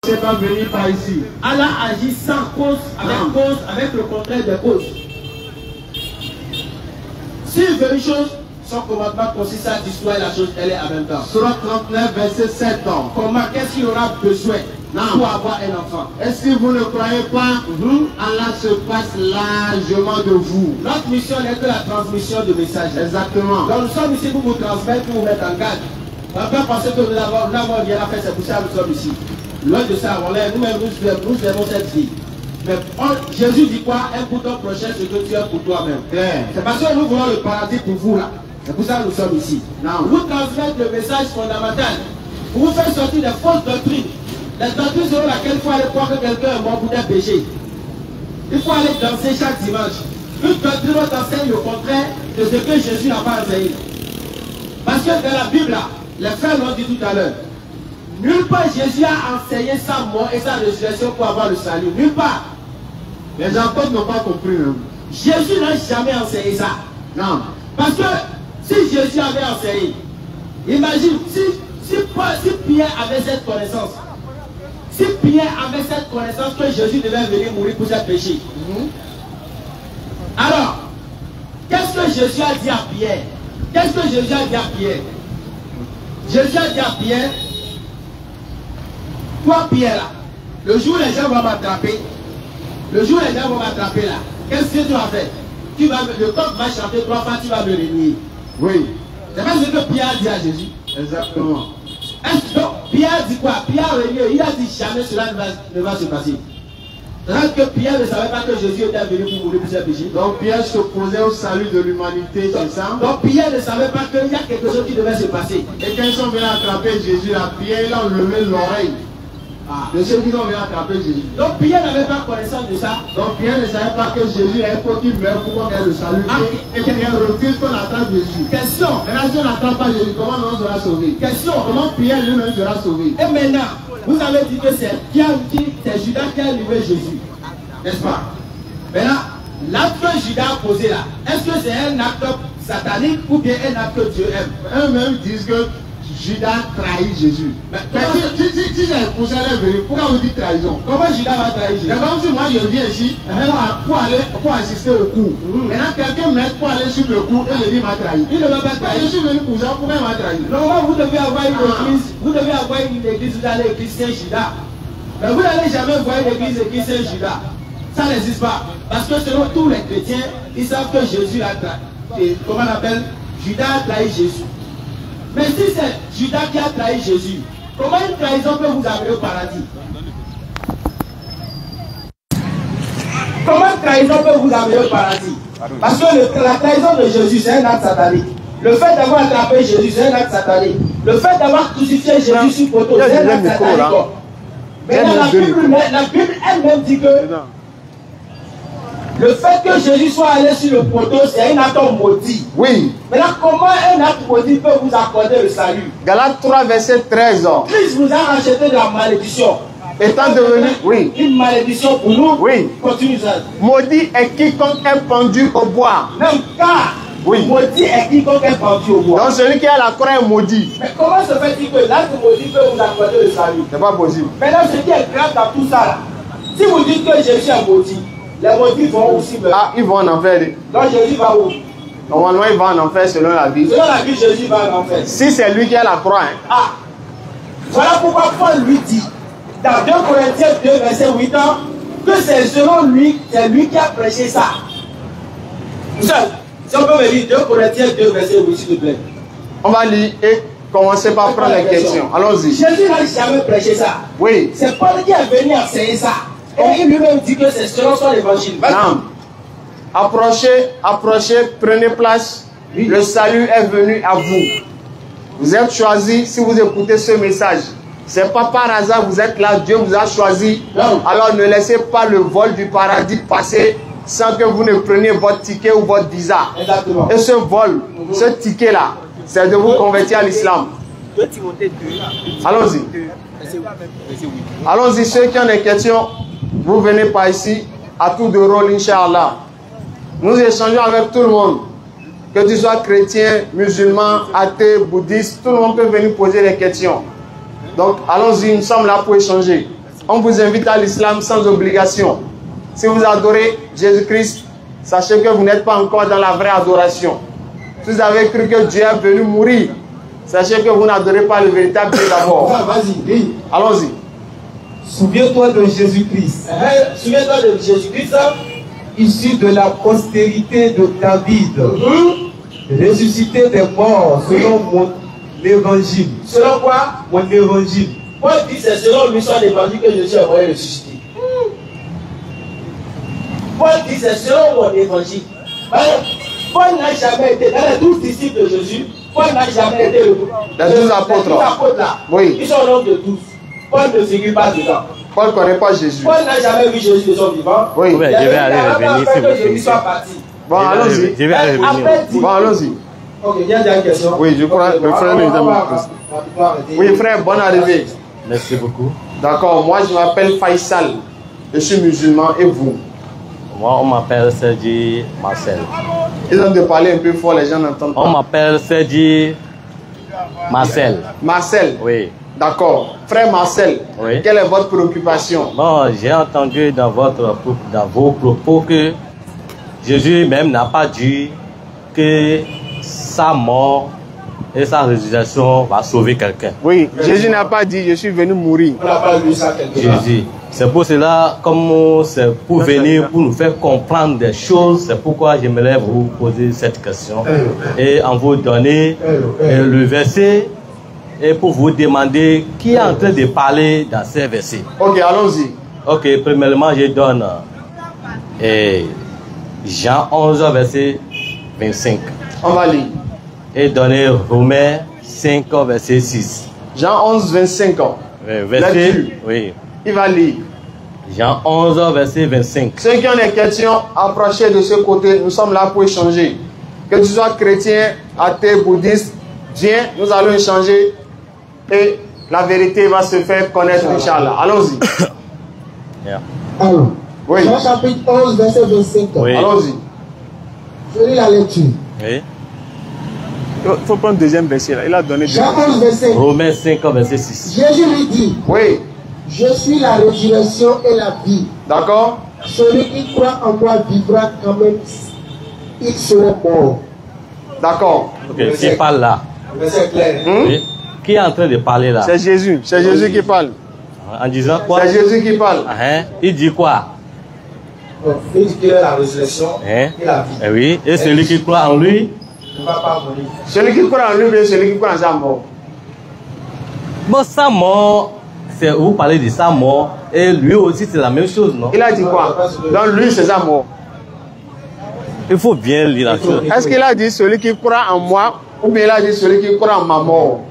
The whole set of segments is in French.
C'est pas venu par ici. Allah agit sans cause, avec le contraire des causes. Si il veut une chose, son commandement consiste à dissoudre la chose, elle est en même temps. Surat 39, verset 7. Comment, qu'est-ce qu'il aura besoin pour avoir un enfant? Et si vous ne croyez pas, Allah se passe largement de vous. Notre mission n'est que la transmission de messages. Exactement. Donc nous sommes ici pour vous transmettre, pour vous mettre en garde. On ne peut pas penser que nous avons rien à faire, c'est pour ça que nous sommes ici. Loin de ça, nous-mêmes nous aimons cette vie. Mais Jésus dit quoi? Un pour ton prochain, ce que tu es pour toi-même. C'est parce que nous voulons le paradis pour vous là. C'est pour ça que nous sommes ici. Vous transmettre le message fondamental. Pour vous faire sortir des fausses doctrines. Les doctrines selon laquelle il faut aller croire que quelqu'un est mort pour des péchés. Il faut aller danser chaque dimanche. Une doctrine t'enseigne le contraire de ce que Jésus n'a pas enseigné. Parce que dans la Bible là, les frères l'ont dit tout à l'heure. Nulle part Jésus a enseigné sa mort et sa résurrection pour avoir le salut. Nulle part. Les apôtres n'ont pas compris. Jésus n'a jamais enseigné ça. Non. Parce que si Jésus avait enseigné, imagine si Pierre avait cette connaissance. Si Pierre avait cette connaissance que Jésus devait venir mourir pour ses péchés. Alors, qu'est-ce que Jésus a dit à Pierre? Qu'est-ce que Jésus a dit à Pierre? Jésus a dit à Pierre, toi Pierre là, le jour où les gens vont m'attraper, là, qu'est-ce que tu vas faire? Le coq va chanter 3 fois, tu vas me renier. Oui. C'est pas ce que Pierre a dit à Jésus. Exactement. Donc, Pierre dit quoi? Pierre renié, il a dit jamais cela ne va se passer. C'est-à-dire que Pierre ne savait pas que Jésus était venu pour mourir pour ses péchés. Donc Pierre s'opposait au salut de l'humanité, c'est ça? Donc Pierre ne savait pas qu'il y a quelque chose qui devait se passer. Et quand ils sont venus attraper Jésus, là, Pierre il a enlevé l'oreille de ceux qui sont venus attraper Jésus. Donc Pierre n'avait pas connaissance de ça. Donc Pierre ne savait pas que Jésus est pour qu'il meure pour qu'on ait le salut. Et qu'il y a un refuse qu'on attrape Jésus. Question. Maintenant si on n'attrape pas Jésus, comment on sera sauvé? Question. Comment Pierre lui-même sera sauvé? Et maintenant, vous avez dit que c'est Judas qui a livré Jésus. N'est-ce pas? Maintenant, l'acte que Judas a posé là, est-ce que c'est un acte satanique ou bien un acte que Dieu aime? Eux-mêmes disent que Judas trahit Jésus. Mais si j'ai poussé à venir, pourquoi vous dites trahison? Comment Judas va trahir Jésus? C'est comme si moi je viens ici pour assister au cours. Maintenant quelqu'un m'aide pour aller sur le cours et je dis m'a trahi. Il ne va pas trahir. Je suis venu pour ça, pourquoi il m'a trahi? Normalement, vous devez avoir une église. Vous devez avoir une église, vous allez église Saint-Judas. Mais vous n'allez jamais voir une église Saint-Judas. Ça n'existe pas. Parce que selon tous les chrétiens, ils savent que Jésus a trahi. Comment on appelle? Judas a trahi Jésus. Mais si c'est Judas qui a trahi Jésus, comment une trahison peut vous amener au paradis? Comment une trahison peut vous amener au paradis? Parce que la trahison de Jésus, c'est un acte satanique. Le fait d'avoir attrapé Jésus, c'est un acte satanique. Le fait d'avoir crucifié Jésus sur poteau, c'est un acte satanique. Mais la Bible elle-même dit que le fait que Jésus soit allé sur le poteau, c'est un acte maudit. Oui. Maintenant, comment un acte maudit peut vous accorder le salut? Galates 3, verset 13. Christ vous a racheté de la malédiction. Étant devenu, une malédiction pour nous. Oui. Continue ça. Maudit est quiconque est pendu au bois. Même car. Oui. Maudit est quiconque est pendu au bois. Donc celui qui a la croix est maudit. Mais comment se fait-il que l'acte maudit peut vous accorder le salut? C'est pas possible. Maintenant, ce qui est grave dans tout ça, là, si vous dites que Jésus est maudit, les maudits vont aussi me... Ah, ils vont en enfer. Donc Jésus va où? Normalement, il va en enfer selon la Bible. Selon la Bible, Jésus va en enfer. Si c'est lui qui a la croix. Hein. Ah, voilà pourquoi Paul lui dit, dans 2 Corinthiens 2, verset 8 ans, que c'est selon lui, c'est lui qui a prêché ça. Seul. Si on peut me dire 2 Corinthiens 2, verset 8, s'il te plaît. On va lire et commencer par prendre les questions. Allons-y. Jésus n'a jamais prêché ça. Oui. C'est Paul qui est venu enseigner ça. Et il lui-même dit que c'est selon son évangile. Non. Approchez, prenez place. Oui. Le salut est venu à vous. Vous êtes choisis si vous écoutez ce message. C'est pas par hasard vous êtes là, Dieu vous a choisi. Non. Alors ne laissez pas le vol du paradis passer sans que vous ne preniez votre ticket ou votre visa. Exactement. Et ce vol, ce ticket-là, c'est de vous convertir à l'islam. Allons-y. Allons-y, ceux qui ont des questions, vous venez par ici, à tour de rôle, Inch'Allah. Nous échangeons avec tout le monde. Que tu sois chrétien, musulman, athée, bouddhiste, tout le monde peut venir poser des questions. Donc, allons-y, nous sommes là pour échanger. On vous invite à l'islam sans obligation. Si vous adorez Jésus-Christ, sachez que vous n'êtes pas encore dans la vraie adoration. Si vous avez cru que Dieu est venu mourir, sachez que vous n'adorez pas le véritable Dieu d'abord. Vas-y, allons-y. Souviens-toi de Jésus-Christ. Souviens-toi de Jésus-Christ, issu de la postérité de David, ressuscité des morts selon mon évangile. Selon quoi? Mon évangile. Paul dit c'est selon l'histoire d'évangile que Jésus a envoyé ressuscité. Paul dit c'est selon mon évangile. Paul n'a jamais été dans les 12 disciples de Jésus. Paul n'a jamais été le Les 12 apôtres. Là. Oui. Ils sont au nombre de 12. Paul ne figure pas dedans. Paul ne connaît pas Jésus. Paul n'a jamais vu Jésus de son vivant. Oui. Je vais aller revenir si vous finissez. Bon, allons-y. Je vais aller revenir. Bon, allons-y. Ok, il y a une question. Oui, je crois que le frère nous Oui, frère, bonne arrivée. Merci beaucoup. D'accord, moi je m'appelle Faisal. Je suis musulman et vous? Moi, on m'appelle Sergi Marcel. Ils ont de parler un peu fort, les gens n'entendent pas. On m'appelle Sergi Marcel. Marcel? Oui. D'accord. Frère Marcel, Oui. Quelle est votre préoccupation? Bon, j'ai entendu dans vos propos que Jésus même n'a pas dit que sa mort et sa résurrection va sauver quelqu'un. Oui, Jésus n'a pas dit je suis venu mourir. On n'a pas lu ça quelque part. Jésus. C'est pour cela, comme c'est pour venir, pour nous faire comprendre des choses, c'est pourquoi j'aimerais vous poser cette question et en vous donner le verset et pour vous demander qui est en train de parler dans ces versets. Ok, allons-y. Ok, premièrement, je donne Jean 11, verset 25. On va lire. Et donner Romains 5, verset 6. Jean 11, 25 ans. Verset, oui. Il va lire. Jean 11, verset 25. Ceux qui ont des questions, approchez de ce côté. Nous sommes là pour échanger. Que tu sois chrétien, athée, bouddhiste, viens, nous allons échanger et la vérité va se faire connaître, Inch'Allah. Allons-y. Yeah. Alors, Oui. Jean chapitre 11, verset 25. Oui. Allons-y. Je lis la lecture. Oui. Il faut prendre le deuxième verset là. Il a donné deux. Jean 11, verset. Romains 5, verset 6. Jésus lui dit, Oui. je suis la résurrection et la vie. D'accord. Celui qui croit en moi vivra quand même il serait mort. D'accord. Ok, qui parle là? Le verset est clair. Oui. Qui est en train de parler là? C'est Jésus. C'est Jésus qui parle. En disant quoi? C'est Jésus qui parle. Hein? Il dit quoi? Donc, il dit qu'il est la résurrection Hein? et la vie. Eh oui. Et celui qui croit en lui? Il ne va pas mourir. Celui qui croit en lui, mais celui qui croit en sa mort. Bon, sa mort, vous parlez de sa mort, et lui aussi c'est la même chose, non? Il a dit quoi? Donc lui, c'est sa mort. Il faut bien lire la chose. Est-ce qu'il a dit celui qui croit en moi ou bien il a dit celui qui croit en ma mort?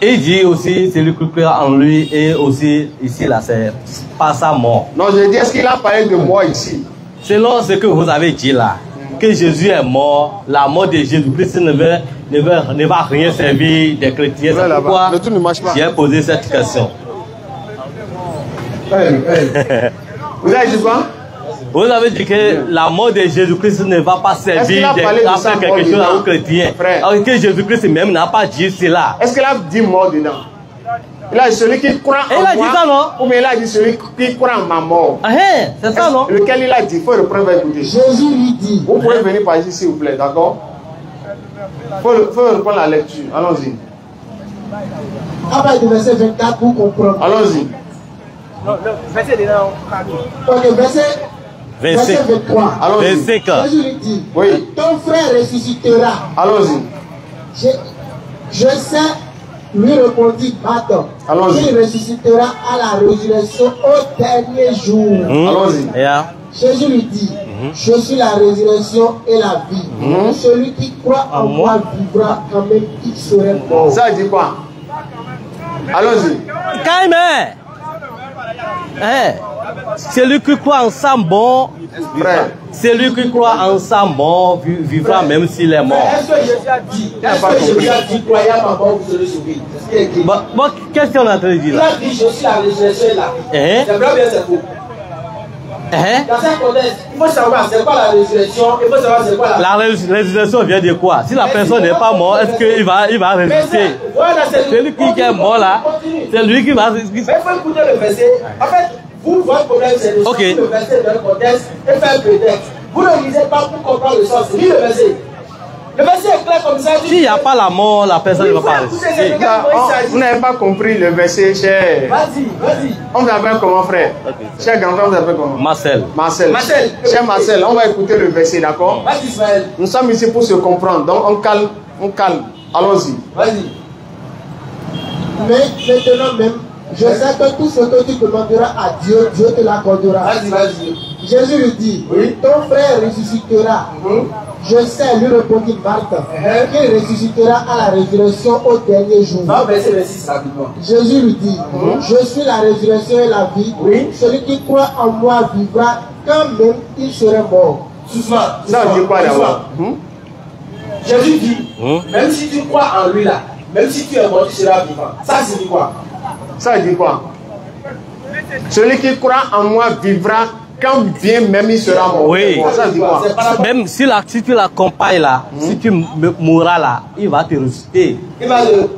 Il dit aussi celui qui croit en lui, et aussi ici là, c'est pas sa mort. Non, je dis, est-ce qu'il a parlé de moi ici? Selon ce que vous avez dit là, que Jésus est mort, la mort de Jésus-Christ ne va rien servir des chrétiens. C'est pourquoi Le truc ne marche pas. j'ai posé cette question. Vous avez dit quoi? Vous avez dit que la mort de Jésus-Christ ne va pas Est-ce qu'il servir a parlé de sa faire mort quelque chose dedans? aux chrétiens. Frère. Alors que Jésus-Christ même n'a pas dit cela. Est-ce qu'il a dit mort dedans? Il a dit celui qui croit Et il en a dit moi ça, non? ou bien il a dit celui qui croit en ma mort? Ah, hein, c'est ça, non? Lequel il a dit? Il faut reprendre et écouter. Jésus lui dit, Vous pouvez venir par ici s'il vous plaît, d'accord? Il faut reprendre la lecture. Allons-y. à partir du verset 24 pour comprendre. Allons-y. Ok, verset 25. 23. Allons-y. 25. Jésus lui dit, Oui. ton frère ressuscitera. Allons-y. Je sais, lui répondit Adam. Allons-y. Il ressuscitera à la résurrection au dernier jour. Allons-y. Yeah. Jésus lui dit, je suis la résurrection et la vie. Celui qui croit en moi vivra quand même il serait mort. Ça dit quoi? Allons-y. Calme. Hein? Celui qui croit en sa mort, Frère. celui qui croit en sa mort vivra même s'il est mort. Est-ce que Jésus a dit? Est-ce que Jésus a dit, croyez à ma mort, vous serez sauvés? C'est ce qui est écrit. Bon, qu'est-ce qu'on est en train de dire Il là? a dit, je suis la résurrection et la vie. Hein? C'est vrai ou bien c'est faux? Dans ce contexte, il faut savoir c'est quoi la résurrection, il faut savoir c'est quoi la résurrection vient de quoi? Si la personne n'est pas morte, est-ce qu'il va résister? Celui qui est mort là, c'est lui qui va résister. Mais il faut écouter le verset. En fait, vous, votre problème, c'est de sortir le verset dans le contexte et faire prétexte. Vous ne lisez pas pour comprendre le sens. Lis le verset. Le verset est clair comme ça. S'il n'y a pas la mort, la personne ne va pas résister. Vous n'avez pas compris le verset, cher. Vas-y. On vous appelle comment, frère? Cher grand frère, on vous appelle comment? Marcel. Cher Marcel, on va écouter le verset, d'accord? Vas-y, Ismaël. Nous sommes ici pour se comprendre, donc on calme. Allons-y. Vas-y. Mais maintenant même, je sais que tout ce que tu demanderas à Dieu, Dieu te l'accordera. Vas-y. Jésus lui dit, ton frère ressuscitera. Je sais, lui répondit Marthe, qu'il ressuscitera à la résurrection au dernier jour. Jésus lui dit, je suis la résurrection et la vie. Celui qui croit en moi vivra quand même il serait mort. Ça veut dire quoi d'abord? Jésus dit, même si tu crois en lui là, même si tu es mort, tu seras vivant. Ça signifie quoi? Ça veut dire quoi? Celui qui croit en moi vivra quand bien même il sera mort. Oui. Ça veut dire quoi? Même si tu l'accompagnes là, si tu mourras là, il va te ressusciter. Il va le...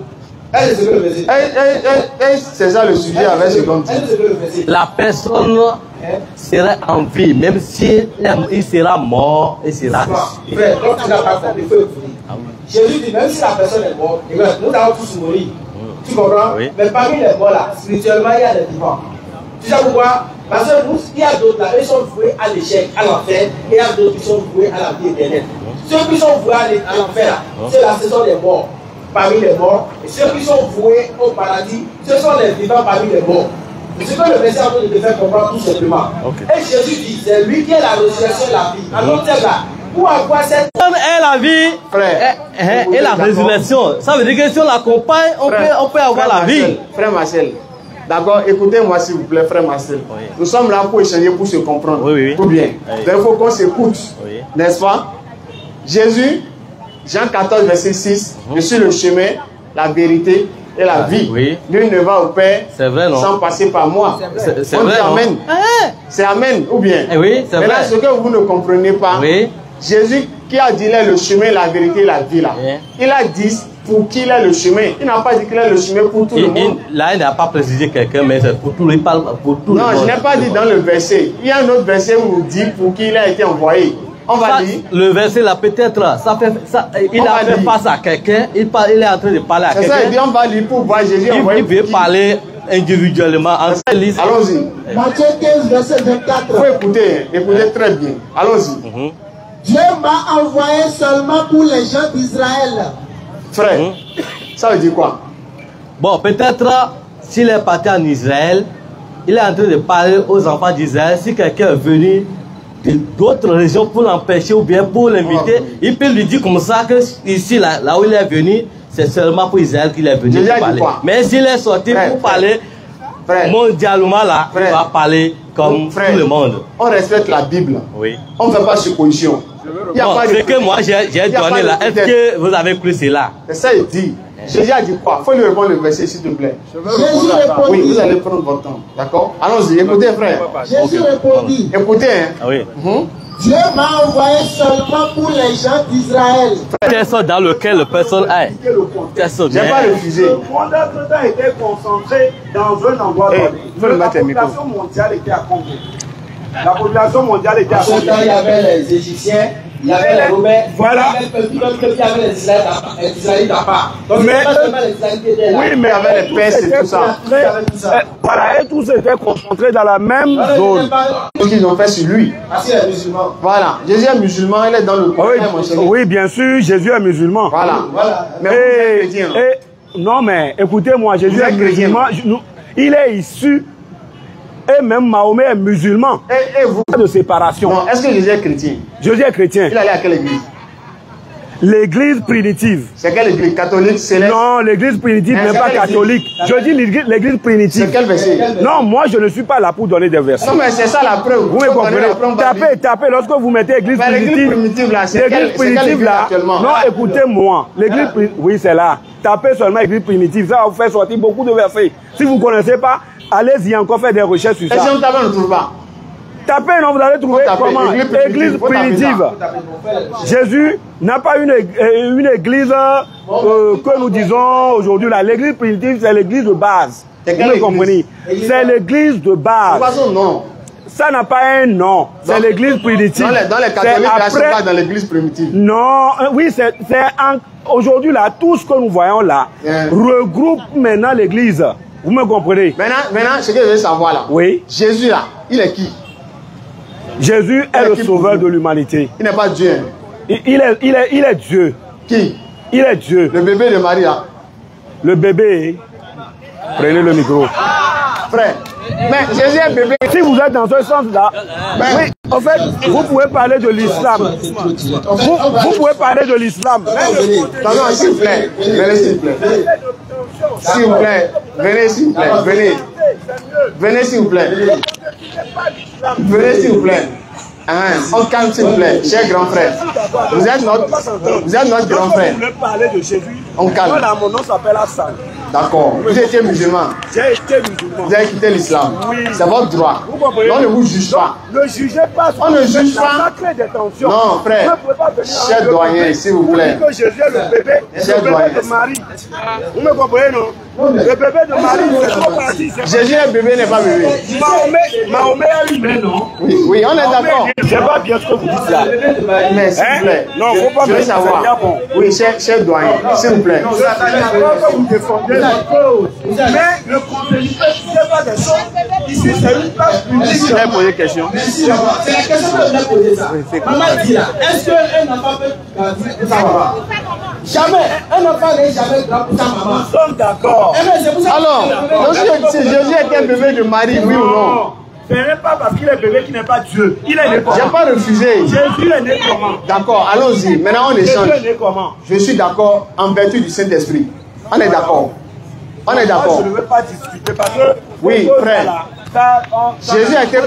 C'est ça le sujet avec ce qu'on dit. La personne serait en vie, même si il sera mort, il sera ressuscité. Donc tu n'as pas compris, il faut écouter. Jésus dit, même si la personne est morte, nous allons tous mourir. Tu comprends? Oui. Mais parmi les morts là, spirituellement, il y a des vivants. Tu sais pourquoi? Parce que nous, il y a d'autres là, ils sont voués à l'échec, à l'enfer, et il y a d'autres qui sont voués à la vie éternelle. Ceux qui sont voués à l'enfer là, ceux-là, ce sont les morts parmi les morts. Et ceux qui sont voués au paradis, ce sont les vivants parmi les morts. C'est ce que le verset a envie de te faire comprendre tout simplement. Et Jésus dit, c'est lui qui est la résurrection et la vie. Alors, c'est là. Pour avoir cette... Et la vie, frère, et la résurrection. Ça veut dire que si on l'accompagne, on peut avoir la vie. Frère Marcel, d'accord, écoutez-moi s'il vous plaît, frère Marcel. Oui. Nous sommes là pour échanger, pour se comprendre. Oui. Tout bien. Oui. Donc il faut qu'on s'écoute. Oui. N'est-ce pas? Jésus, Jean 14, verset 6, je suis le chemin, la vérité et la vie. Oui. Nul ne va au Père vrai, sans passer par moi. C'est On vrai, dit Amen. C'est Amen, ou bien? Oui, c'est vrai. Maintenant, ce que vous ne comprenez pas, Jésus qui a dit il est le chemin, la vérité et la vie là. Il a dit pour qui il est le chemin. Il n'a pas dit qu'il est le chemin pour tout le monde. Là, il n'a pas précisé quelqu'un, mais c'est pour tout, il parle pour tout le monde. Non, je n'ai pas dit dans le verset. Il y a un autre verset où il dit pour qui il a été envoyé. On va dire. Le verset là, peut-être, il a fait face à quelqu'un, il est en train de parler à quelqu'un. C'est ça, il dit on va lire pour voir Jésus envoyé. Il veut parler individuellement. Allons-y. Matthieu 15, verset 24. Il faut écouter, écoutez très bien. Allons-y. Dieu m'a envoyé seulement pour les gens d'Israël. Frère, ça veut dire quoi? Bon, peut-être, s'il est parti en Israël, il est en train de parler aux enfants d'Israël. Si quelqu'un est venu d'autres régions pour l'empêcher ou bien pour l'inviter, il peut lui dire comme ça que ici, là où il est venu, c'est seulement pour Israël qu'il est venu parler. Mais s'il est sorti pour parler mondialement, là, il va parler comme tout le monde. On respecte la Bible. Oui. On ne fait pas supposition. Ce que moi j'ai donné là, est-ce que vous avez cru cela? C'est ça, il dit. Jésus a dit quoi? Il faut lui répondre le verset, s'il te plaît. Jésus répondit. Oui, vous allez prendre votre temps. D'accord? Allons-y, écoutez, frère. Jésus répondit. Écoutez, hein. Oui. Dieu m'a envoyé seulement pour les gens d'Israël. Personne dans lequel la personne est. Je n'ai pas refusé. Le monde d'Afrique était concentré dans un endroit donné. La population mondiale était à combien? La population mondiale était à combien? Il y avait les Égyptiens, il y avait les Romains, voilà. Il y avait les Israélites à part. Donc, mais, pas seulement les Israélites qui étaient là. Oui, mais il y avait les Perses et tout ça. Voilà, et tous étaient concentrés dans la même zone. Ce qu'ils ont fait sur lui. Parce qu'il est musulman. Voilà. Jésus est musulman, il est dans le Coran. Oui, bien sûr, Jésus est musulman. Voilà. Mais vous êtes chrétien. Non, mais écoutez-moi, Jésus est musulman. Il est issu. Et même Mahomet est musulman. Et vous? De séparation. Non, est-ce que Jésus est chrétien? Jésus est chrétien. Il allait à quelle église? L'église primitive. C'est quelle église? Catholique, céleste? Non, l'église primitive n'est pas catholique. Je dis l'église primitive. C'est quel verset? Non, moi je ne suis pas là pour donner des versets. Non, mais c'est ça la preuve. Vous me comprenez? Tapez, lorsque vous mettez église primitive là, c'est l'église primitive là. Non, écoutez-moi. L'église oui, c'est là. Tapez seulement église primitive. Ça va vous faire sortir beaucoup de versets. Si vous ne connaissez pas, allez-y encore faire des recherches sur ça. Et si on tape, on ne trouve pas. Tapez, non, vous allez trouver comment? Église primitive. Jésus n'a pas une église que nous disons aujourd'hui. L'église primitive, c'est l'église de base. Vous me comprenez? C'est l'église de base. Non. Ça n'a pas un nom. C'est l'église primitive. Dans les catholiques, c'est pas dans l'église primitive. Non, oui, c'est aujourd'hui là, tout ce que nous voyons là regroupe maintenant l'église. Vous me comprenez? Maintenant, ce que je veux savoir là. Oui. Jésus là, il est qui? Jésus est le sauveur de l'humanité. Il n'est pas Dieu. Il est Dieu. Qui? Il est Dieu. Le bébé de Marie là. Le bébé. Prenez le micro. Frère. Mais Jésus est bébé. Si vous êtes dans ce sens-là, oui, en fait, vous pouvez parler de l'islam. Vous pouvez parler de l'islam. Non, s'il vous plaît. Venez, s'il vous plaît. S'il vous plaît. Venez, s'il vous plaît. Venez. Venez, s'il vous plaît. Venez, s'il vous plaît. On calme, s'il vous plaît. Cher grand frère. Vous êtes notre grand frère. Vous voulez parler de Jésus. On calme. Voilà, mon nom s'appelle Hassan. D'accord. Vous étiez musulman. J'ai été musulman. Vous avez quitté l'islam. Oui. C'est votre droit. On ne vous juge pas. Ne jugez pas. On ne juge pas. Non, frère. Cher doyen, s'il vous plaît. Que Jésus est le bébé, de Marie. Vous me comprenez, non? Le bébé de Marie, Jésus est bébé, n'est pas bébé. Mahomet a eu mais non. Oui, on est d'accord. Je sais pas bien ce que vous dites là. Mais s'il vous plaît. Non, il ne faut pas je veux savoir. Oui, cher doyen, s'il vous plaît. Vous défendez la cause. Mais le contenu, c'est pas des choses. Ici, c'est une place publique. Je vais poser une question. C'est la question que je voulais poser ça. Maman dit là, est-ce qu'un enfant peut grandir pour sa maman? Jamais. Un enfant n'est jamais grand pour sa maman. Nous sommes d'accord. Alors, si Jésus est un bébé de Marie, oui ou non? Ce n'est pas parce qu'il est bébé qu'il n'est pas Dieu. Il est né comment? Je n'ai pas refusé. Jésus est né comment? D'accord, allons-y. Maintenant, on échange. Jésus est né comment? Je suis d'accord en vertu du Saint-Esprit. On est d'accord. On est d'accord. Je ne veux pas discuter parce que... Oui, frère. Jésus a été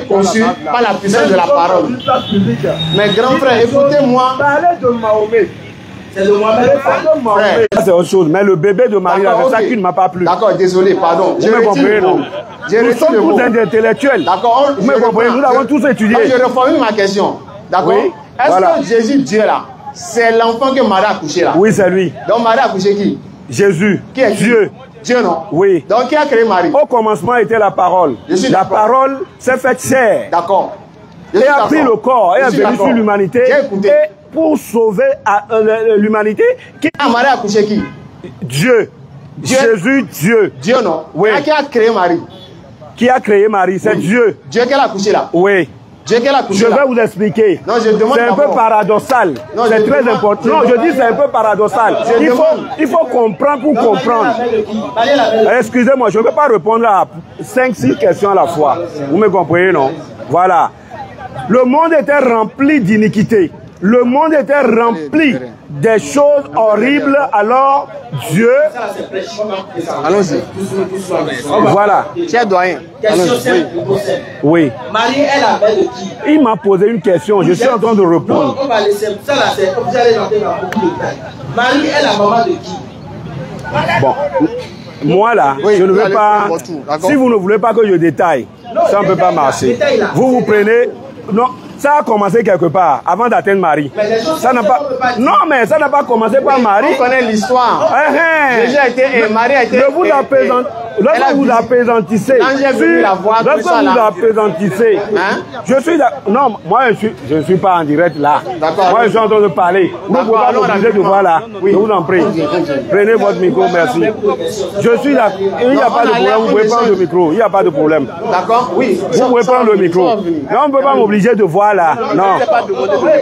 conçu par la puissance de la parole. Mais grand frère, écoutez-moi. Parlez de Mahomet. C'est le Mohamed. Frère. C'est autre chose. Mais le bébé de Marie, c'est ça qui ne m'a pas plu. D'accord, désolé, pardon. Vous me comprenez, non? Nous sommes tous des intellectuels. D'accord. Vous me comprenez? Nous avons tous étudié. Je reformule ma question. D'accord. Oui. Est-ce que Jésus, Dieu là, c'est l'enfant que Marie a couché là? Oui, c'est lui. Donc Marie a couché qui? Jésus. Qui est Dieu. Dieu, non? Oui. Donc qui a créé Marie? Au commencement était la parole. La parole s'est faite chair. D'accord. Et a pris le corps et a venu sur l'humanité. Et pour sauver l'humanité. Marie a couché qui? Dieu. Jésus, Dieu. Dieu, non? Oui. Qui a créé Marie? Qui a créé Marie? C'est Dieu. Dieu qu'elle a couché là? Oui. Dieu qu'elle a couché là? Je vais vous expliquer. Non, je demande. C'est un peu paradoxal. C'est très important. Non, je dis c'est un peu paradoxal. Il faut comprendre pour comprendre. Excusez-moi, je ne peux pas répondre à 5-6 questions à la fois. Vous me comprenez, non? Voilà. Le monde était rempli d'iniquité. Le monde était rempli des choses horribles. Alors, Dieu... Allons-y. Voilà. Cher doyen. Oui. Marie est la mère de qui? Il m'a posé une question. Je suis en train de répondre. Non, on va laisser. Ça là, c'est comme vous allez rentrer dans beaucoup de détails. Marie est la maman de qui? Bon. Moi là, je ne veux pas... Si vous ne voulez pas que je détaille, ça ne peut pas marcher. Vous prenez... Non. Ça a commencé quelque part, avant d'atteindre Marie. Ça n'a pas... Non, mais ça n'a pas commencé par Marie. On connaît l'histoire. Jésus a été... Et Marie a été... Lorsque vous apésantissez, je suis... Non, moi, je ne suis pas en direct là. Moi, je suis en train de parler. Vous ne pouvez pas m'obliger de voir là. Je vous en prie. Prenez votre micro, merci. Je suis là. Il n'y a pas de problème. Vous pouvez prendre le micro. Il n'y a pas de problème. D'accord, oui. Vous pouvez prendre le micro. Mais on ne peut pas m'obliger de voir là. Non.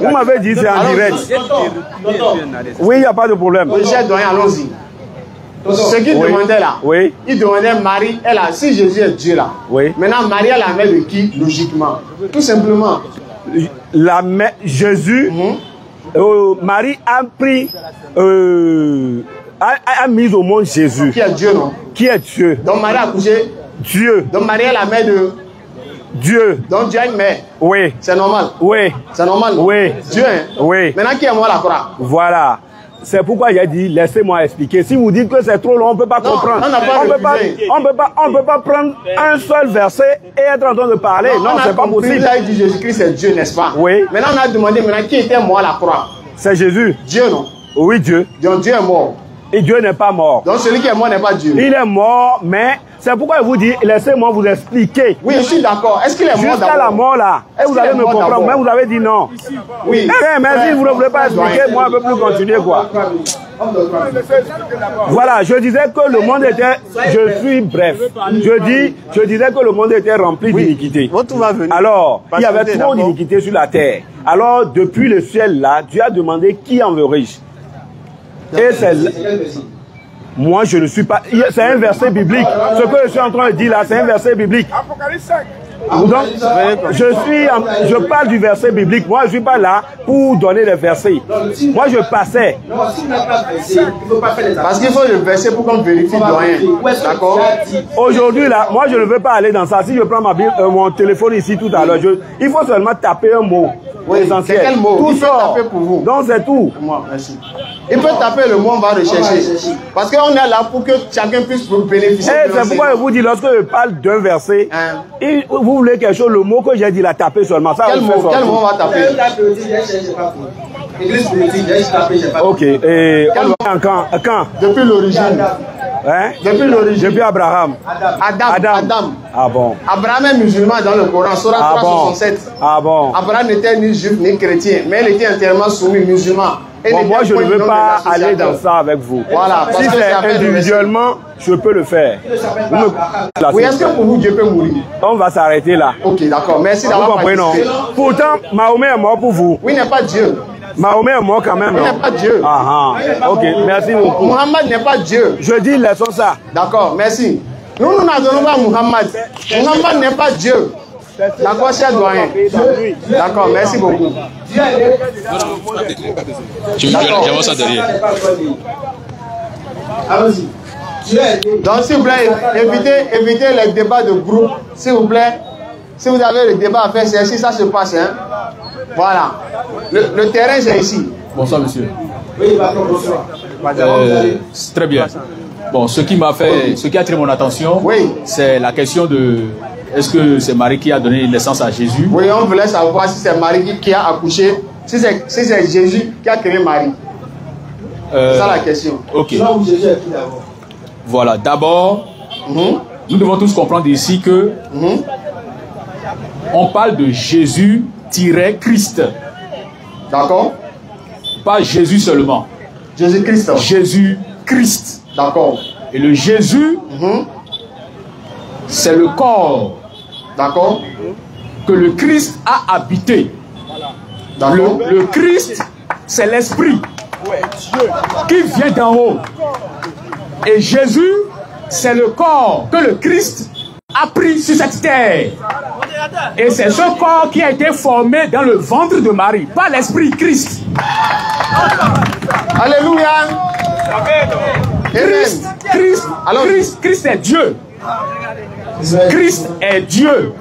Vous m'avez dit c'est en direct. Oui, il n'y a pas de problème. Allons-y. Ce qu'il demandait là, il demandait Marie, elle a, si Jésus est Dieu là, maintenant Marie est la mère de qui, logiquement? Tout simplement. La mère, Jésus, Marie a pris, a mis au monde Jésus. Qui est Dieu, non? Qui est Dieu. Donc Marie a couché Dieu. Donc Marie est la mère de Dieu. Donc Dieu a une mère. Oui. C'est normal. Oui. C'est normal. Oui. Dieu, hein? Oui. Maintenant qui est mort à la croix? Voilà. c'est pourquoi j'ai dit, laissez-moi expliquer. Si vous dites que c'est trop long, on ne peut pas comprendre. On peut pas prendre un seul verset et être en train de parler. Non, c'est pas possible. Là, il dit Jésus-Christ c'est Dieu, n'est-ce pas? Oui. Maintenant, on a demandé qui était mort à la croix. C'est Jésus. Dieu, non? Oui, Dieu. Donc Dieu est mort. Et Dieu n'est pas mort. Donc celui qui est mort n'est pas Dieu. Il est mort, mais c'est pourquoi je vous dis, laissez-moi vous expliquer. Oui, je suis d'accord. Est-ce qu'il est mort d'abord? Jusqu'à la mort là. Et vous allez me comprendre. Mais vous avez dit non. Oui. Mais si vous ne voulez pas expliquer, moi je ne peux plus continuer quoi. Voilà, je disais que le monde était, je suis bref, je disais que le monde était rempli d'iniquité. Alors, il y avait trop d'iniquité sur la terre. Alors, depuis le ciel là, Dieu a demandé qui en veut riche. Et c'est... Moi, je ne suis pas... C'est un verset biblique. Ce que je suis en train de dire là, c'est un verset biblique. Donc, je parle du verset biblique. Moi, je ne suis pas là pour donner des versets. Moi, je passais. Parce qu'il faut le verset pour qu'on vérifie de rien. D'accord? Aujourd'hui, là, moi, je ne veux pas aller dans ça. Si je prends mon téléphone ici tout à l'heure, il faut seulement taper un mot. Oui, essentiel. Quel mot? Tout il peut taper pour vous. Donc, c'est tout. Moi, merci. Il peut taper le mot, on va rechercher. Parce qu'on est là pour que chacun puisse bénéficier. C'est pourquoi je vous dis, lorsque je parle d'un verset, vous voulez quelque chose, le mot que j'ai dit, la taper seulement. Ça, quel mot on va taper? Ok. Et quand? Depuis l'origine. Hein? Depuis l'origine. Depuis Abraham. Adam. Ah bon. Abraham est musulman dans le Coran, Surah 367. Ah bon. Abraham n'était ni juif ni chrétien, mais il était entièrement soumis musulman. Bon, moi, je ne veux pas aller dans ça avec vous. Voilà. Si c'est individuellement, je peux le faire. Oui, est-ce que pour vous, Dieu peut mourir? On va s'arrêter là. Ok, d'accord. Merci d'avoir participé. Pourtant, Mahomet est mort pour vous. Oui, il n'est pas Dieu. Mahomet est mort quand même. Il n'est pas Dieu. Ok, merci beaucoup. Mohammed n'est pas Dieu. Je dis, laissons ça. D'accord, merci. Nous n'adorons pas Mohammed. Mohammed n'est pas Dieu. D'accord, cher doyen. D'accord, merci beaucoup. J'avance ça derrière. Donc, s'il vous plaît, évitez les débats de groupe. S'il vous plaît, si vous avez le débat à faire, c'est ici, ça se passe. Hein? Voilà. Le terrain, c'est ici. Bonsoir, monsieur. Très bien. Bon, ce qui a attiré mon attention, c'est la question de est-ce que c'est Marie qui a donné naissance à Jésus? Oui, on voulait savoir si c'est Marie qui a accouché, si c'est Jésus qui a créé Marie. C'est ça la question. Ok. Voilà, d'abord, nous devons tous comprendre ici que on parle de Jésus-Christ. D'accord. Pas Jésus seulement. Jésus-Christ. Jésus-Christ. D'accord. Et le Jésus, c'est le corps. D'accord. Que le Christ a habité. Le Christ, c'est l'esprit qui vient d'en haut. Et Jésus, c'est le corps que le Christ a pris sur cette terre. Et c'est ce corps qui a été formé dans le ventre de Marie, par l'esprit Christ. Alléluia. Christ est Dieu. Christ est Dieu.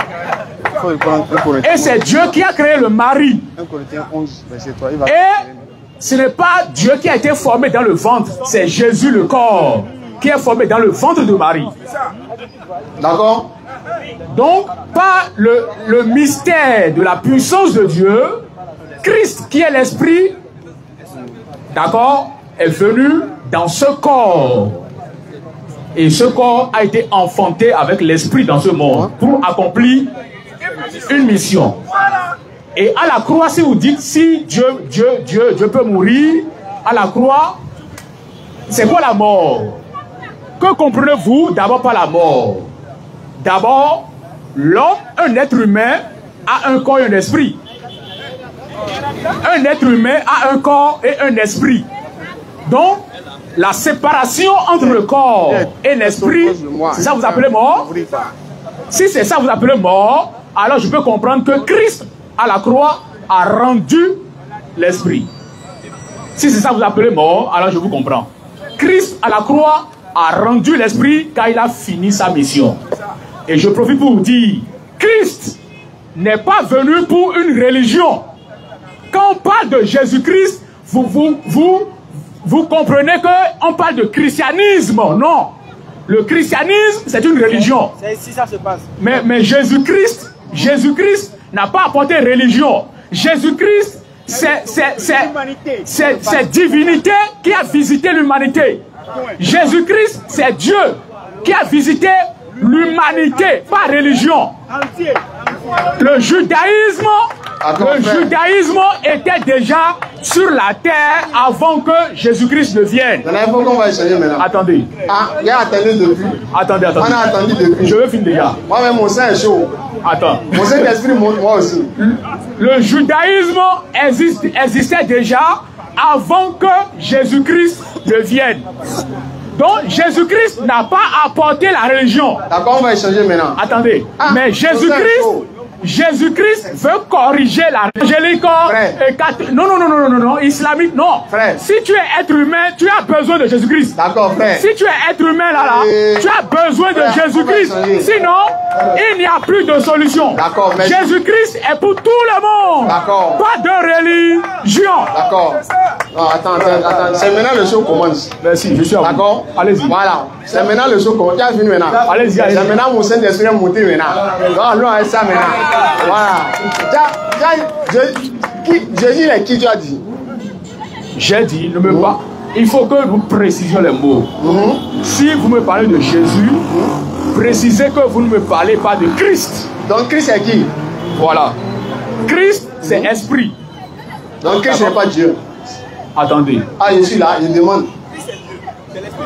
Et c'est Dieu qui a créé le mari. Et ce n'est pas Dieu qui a été formé dans le ventre, c'est Jésus le corps qui est formé dans le ventre de Marie. D'accord. Donc, par le mystère de la puissance de Dieu, Christ qui est l'esprit, d'accord, est venu dans ce corps. Et ce corps a été enfanté avec l'esprit dans ce monde pour accomplir une mission. Et à la croix, si vous dites si Dieu peut mourir, à la croix, c'est quoi la mort? Que comprenez-vous d'abord par la mort? D'abord, l'homme, un être humain, a un corps et un esprit. Un être humain a un corps et un esprit. Donc, la séparation entre le corps et l'esprit, c'est ça que vous appelez mort? Si c'est ça que vous appelez mort, alors je peux comprendre que Christ, à la croix, a rendu l'esprit. Si c'est ça que vous appelez mort, alors je vous comprends. Christ, à la croix, a rendu l'esprit car il a fini sa mission. Et je profite pour vous dire, Christ n'est pas venu pour une religion. Quand on parle de Jésus-Christ, vous vous comprenez qu'on parle de christianisme. Non. Le christianisme, c'est une religion. C'est ici ça se passe. Mais Jésus-Christ n'a pas apporté religion. Jésus-Christ, c'est divinité qui a visité l'humanité. Jésus-Christ, c'est Dieu qui a visité l'humanité, pas religion. Le judaïsme était déjà sur la terre avant que Jésus-Christ ne vienne. Attendez. Il a attendu depuis. Attendez. On a attendu depuis. Je veux finir déjà. Moi-même, mon sein est chaud. Attends. Mon sein d'esprit, moi aussi. Le judaïsme existait déjà avant que Jésus-Christ ne vienne. Donc Jésus-Christ n'a pas apporté la religion. D'accord, on va échanger maintenant. Attendez. Mais Jésus-Christ veut corriger la angélique et non, islamique, non. Frère. Si tu es être humain, tu as besoin de Jésus-Christ. D'accord, frère. Si tu es être humain là, tu as besoin de Jésus-Christ. Sinon, il n'y a plus de solution. D'accord, mais Jésus-Christ est pour tout le monde. D'accord. Pas de religion. D'accord. Non, attends. C'est maintenant le show commence. Merci, je suis à vous. D'accord. Allez-y. Voilà. C'est maintenant le show commence. Tu as fini maintenant. Allez-y. C'est maintenant mon sein d'esprit est monté maintenant. Non, allons avec ça maintenant. Voilà. Jésus est qui tu as dit? J'ai dit, ne me pas. Il faut que nous précisions les mots. Si vous me parlez de Jésus, précisez que vous ne me parlez pas de Christ. Donc Christ est qui? Voilà. Christ, c'est esprit. Donc Christ n'est pas Dieu. Attendez. Ah, je suis là, je demande.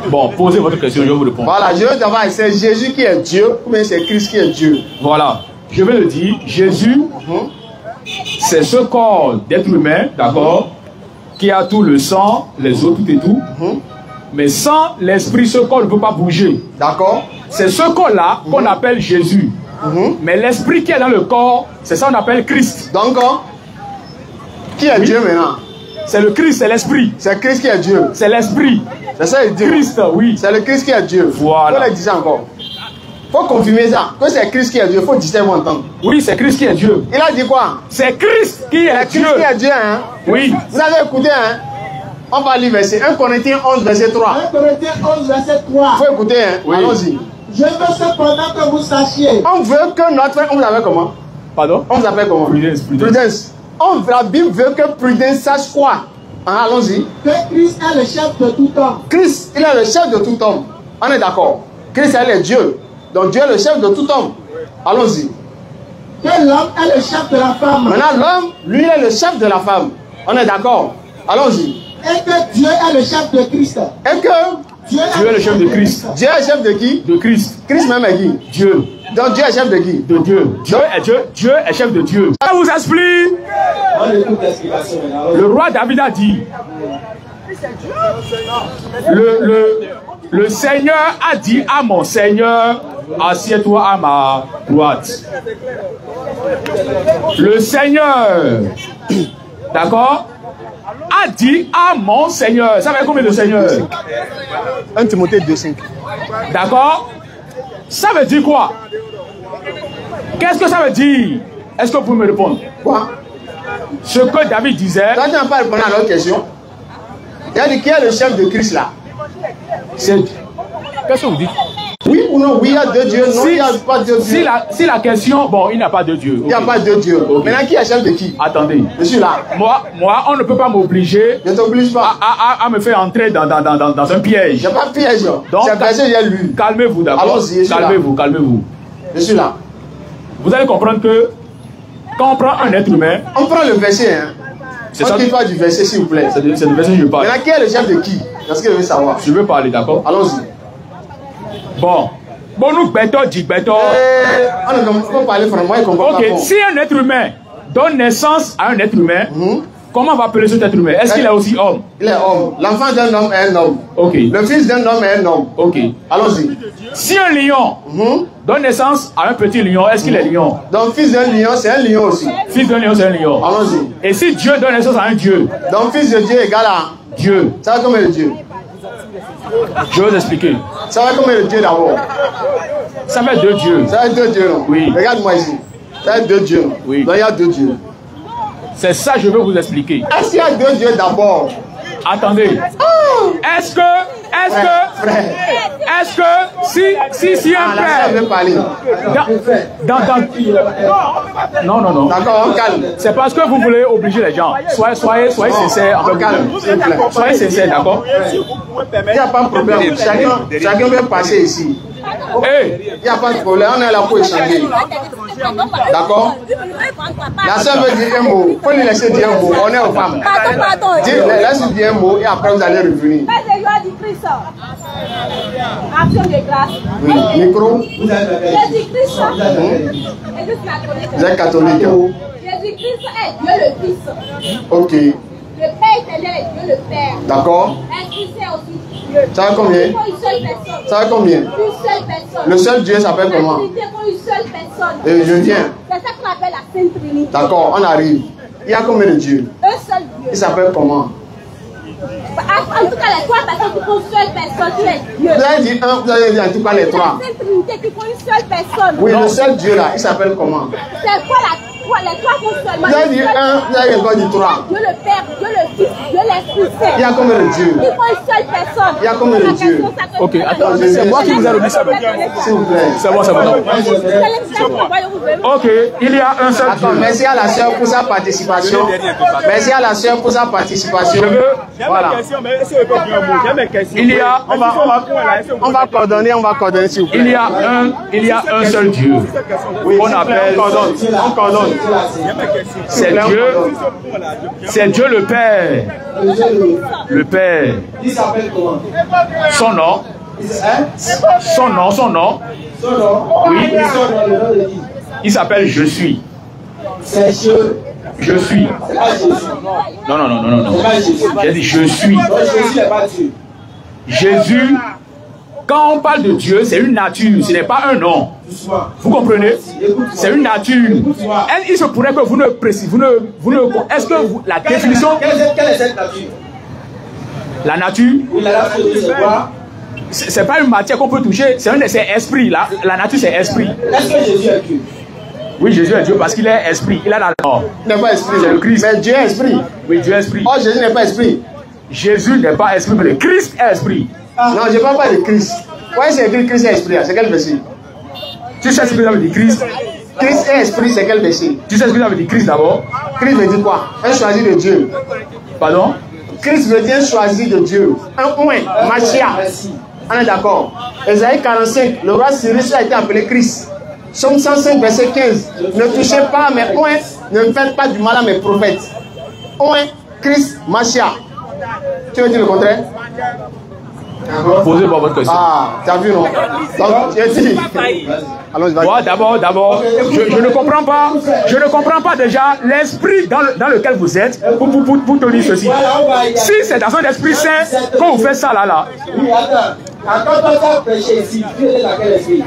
Bon, posez votre question, je vais vous répondre. Voilà, je veux savoir, c'est Jésus qui est Dieu ou bien c'est Christ qui est Dieu? Voilà. Je vais le dire, Jésus, c'est ce corps d'être humain, d'accord, qui a tout le sang, les os, tout et tout. Mais sans l'esprit, ce corps ne peut pas bouger. D'accord. C'est ce corps-là qu'on appelle Jésus. Mais l'esprit qui est dans le corps, c'est ça qu'on appelle Christ. Donc, qui est Dieu maintenant? C'est le Christ, c'est l'esprit. C'est Christ qui est Dieu. C'est l'esprit. C'est ça le Dieu. Christ, oui. C'est le Christ qui est Dieu. Voilà. Il faut le dire ça encore. Il faut confirmer ça. Que c'est Christ qui est Dieu. Il faut distinguer entendre. Oui, c'est Christ qui est Dieu. Il a dit quoi? C'est Christ qui est Dieu. Christ qui est Dieu, hein? Oui. Vous avez écouté, hein? On va lire verset 1 Corinthiens 11, verset 3. 1 Corinthiens 11, verset 3. Il faut écouter, hein? Oui. Allons-y. Je veux cependant que vous sachiez. On veut que notre frère, on vous appelle comment? Pardon? On vous appelle comment? Prudence. La Bible veut que Prudence sache quoi? Ah, allons-y. Que Christ est le chef de tout homme. Christ, il est le chef de tout homme. On est d'accord. Christ, il est Dieu. Donc Dieu est le chef de tout homme. Allons-y. Que l'homme est le chef de la femme. Maintenant, l'homme, lui, il est le chef de la femme. On est d'accord. Allons-y. Et que Dieu est le chef de Christ. Et que Dieu est le chef de Christ. Dieu est chef de qui? De Christ. Christ même est qui? Dieu. Donc Dieu est chef de qui? De Dieu. Dieu est chef de Dieu. Ça vous explique? Le roi David a dit, le Seigneur a dit à mon Seigneur, assieds-toi à ma droite. Le Seigneur, d'accord, a dit à mon Seigneur. Ça fait combien de seigneurs? 1 Timothée 2,5. D'accord? Ça veut dire quoi? Qu'est-ce que ça veut dire? Est-ce que vous pouvez me répondre? Quoi? Ce que David disait. Toi, tu n'as pas répondu à l'autre question. Il a dit qui est le chef de Christ là? C'est. Qu'est-ce que vous dites? Oui ou non? Oui, il y a deux dieux. Non, il n'y a pas de Dieu. Si la question. Bon, il n'y a pas de Dieu. Il n'y a pas de Dieu. Okay. Maintenant, qui est chef de qui? Attendez. Je suis là. Moi, on ne peut pas m'obliger. Je ne t'oblige pas. À me faire entrer dans un piège. Il n'y a pas de piège. C'est verset, j'ai lu. Calmez-vous d'abord. Allons-y, calmez-vous. Je suis là. Vous allez comprendre que quand on prend un être humain. On prend le verset, hein. C'est ça. Parle du verset, s'il vous plaît. C'est le verset que je parle. Maintenant, qui est le chef de qui? C'est ce que je veux savoir. Je veux parler, d'accord? Allons-y. Bon, nous bêtons, dit bêtons. On peut parler franchement, il comprend pas. Ok, si un être humain donne naissance à un être humain, comment on va appeler cet être humain? Est-ce qu'il est aussi homme? Il est homme. L'enfant d'un homme est un homme. Ok. Le fils d'un homme est un homme. Ok. Allons-y. Si un lion donne naissance à un petit lion, est-ce qu'il est lion? Donc, fils d'un lion, c'est un lion aussi. Fils d'un lion, c'est un lion. Allons-y. Et si Dieu donne naissance à un Dieu? Donc, fils de Dieu égale à Dieu. Ça va comme le Dieu. Je vais vous expliquer. Ça va comme le Dieu d'abord. Ça va être deux dieux. Ça va être deux dieux, non? Oui. Regarde-moi ici. Ça va être deux dieux. Oui. Donc, il y a deux dieux. C'est ça que je veux vous expliquer. Est-ce qu'il y a deux dieux d'abord? Attendez. Est-ce que si un père non. D'accord, on calme. C'est parce que vous voulez obliger les gens. Soyez sincères. Soyez sincères, d'accord? Il n'y a pas de problème. Chacun vient passer ici. Hey. Il n'y a pas de problème. On est là pour échanger. D'accord? La soeur veut dire un mot. Il faut lui laisser dire un mot. On est aux femmes. Laisse-lui dire un mot et après vous allez revenir. Action de grâce. Oui. Micro. Jésus-Christ. Vous êtes catholique. Jésus-Christ est Dieu le Fils. Ok. Le Père éternel est Dieu le Père. D'accord. Esprit Saint aussi Dieu. Ça va combien? Pour une seule personne. Ça va combien? Une seule personne. Le seul Dieu s'appelle comment? La Trinité pour une seule personne. Et je viens. C'est ça qu'on appelle la Sainte Trinité. D'accord, on arrive. Il y a combien de dieux? Un seul Dieu. Il s'appelle comment? En tout cas, les trois personnes qui font une seule personne qui est Dieu. Vous avez dit un, vous avez dit en tout cas les trois. La Sainte Trinité qui font une seule personne. Oui, le seul Dieu là, il s'appelle comment? C'est quoi les trois font seulement. Vous avez dit un, vous avez encore dit trois. Dieu le Père, Dieu le Fils, Dieu l'Esprit Saint. Il y a combien de dieux? Ils font une seule personne. Il y a combien de dieux? Ok, attends, c'est moi qui vous ai remis ça. S'il vous plaît. C'est bon. Ok, il y a un seul Dieu. Merci à la sœur pour sa participation. Merci à la sœur pour sa participation. Voilà. Il y a, on va coordonner, s'il vous plaît. il y a un seul Dieu. On appelle. On coordonne. C'est Dieu le Père. Le Père. Il s'appelle comment? Son nom. Oui. Il s'appelle Je suis. C'est Dieu. Je suis. C'est pas Jésus. Non. C'est pas Jésus. J'ai dit je suis. Donc Jésus n'est pas Dieu. Jésus, quand on parle de Dieu, c'est une nature, ce n'est pas un nom. Vous comprenez? C'est une nature. Il se pourrait que vous ne précisez, est-ce que la définition... Quelle est cette nature? La nature? Oui, la nature, c'est quoi? C'est pas une matière qu'on peut toucher, c'est un de ses esprits. La nature, c'est esprit. Est-ce que Jésus est Dieu? Oui, Jésus est Dieu parce qu'il est esprit. Il a la mort. Il n'est pas esprit, c'est le Christ. Mais Dieu est esprit. Oui, Dieu est esprit. Oh, Jésus n'est pas esprit. Jésus n'est pas esprit, mais le Christ est esprit. Non, je ne parle pas de Christ. Pourquoi c'est écrit Christ est esprit? C'est quel verset? Tu sais ce que ça veut dire Christ? Christ est esprit, c'est quel verset? Tu sais ce que ça veut dire Christ d'abord? Christ veut dire quoi? Un choisi de Dieu. Pardon? Christ veut dire un choisi de Dieu. Un point, Machia. On est d'accord. Ésaïe 45, le roi Cyrus a été appelé Christ. Somme 105, verset 15. Ne touchez pas à mes points, ne me faites pas du mal à mes prophètes. Point, Christ, Machia. Tu veux dire le contraire? Posez-moi votre question. Ah, t'as vu, non? Donc, j'ai dit. Allons-y, vas-y. D'abord, je ne comprends pas. Je ne comprends pas déjà l'esprit dans lequel vous êtes pour te dire ceci. Si c'est dans un esprit saint, quand vous faites ça là. Oui, attends. Quand on t'a prêché ici, tu es dans quel esprit?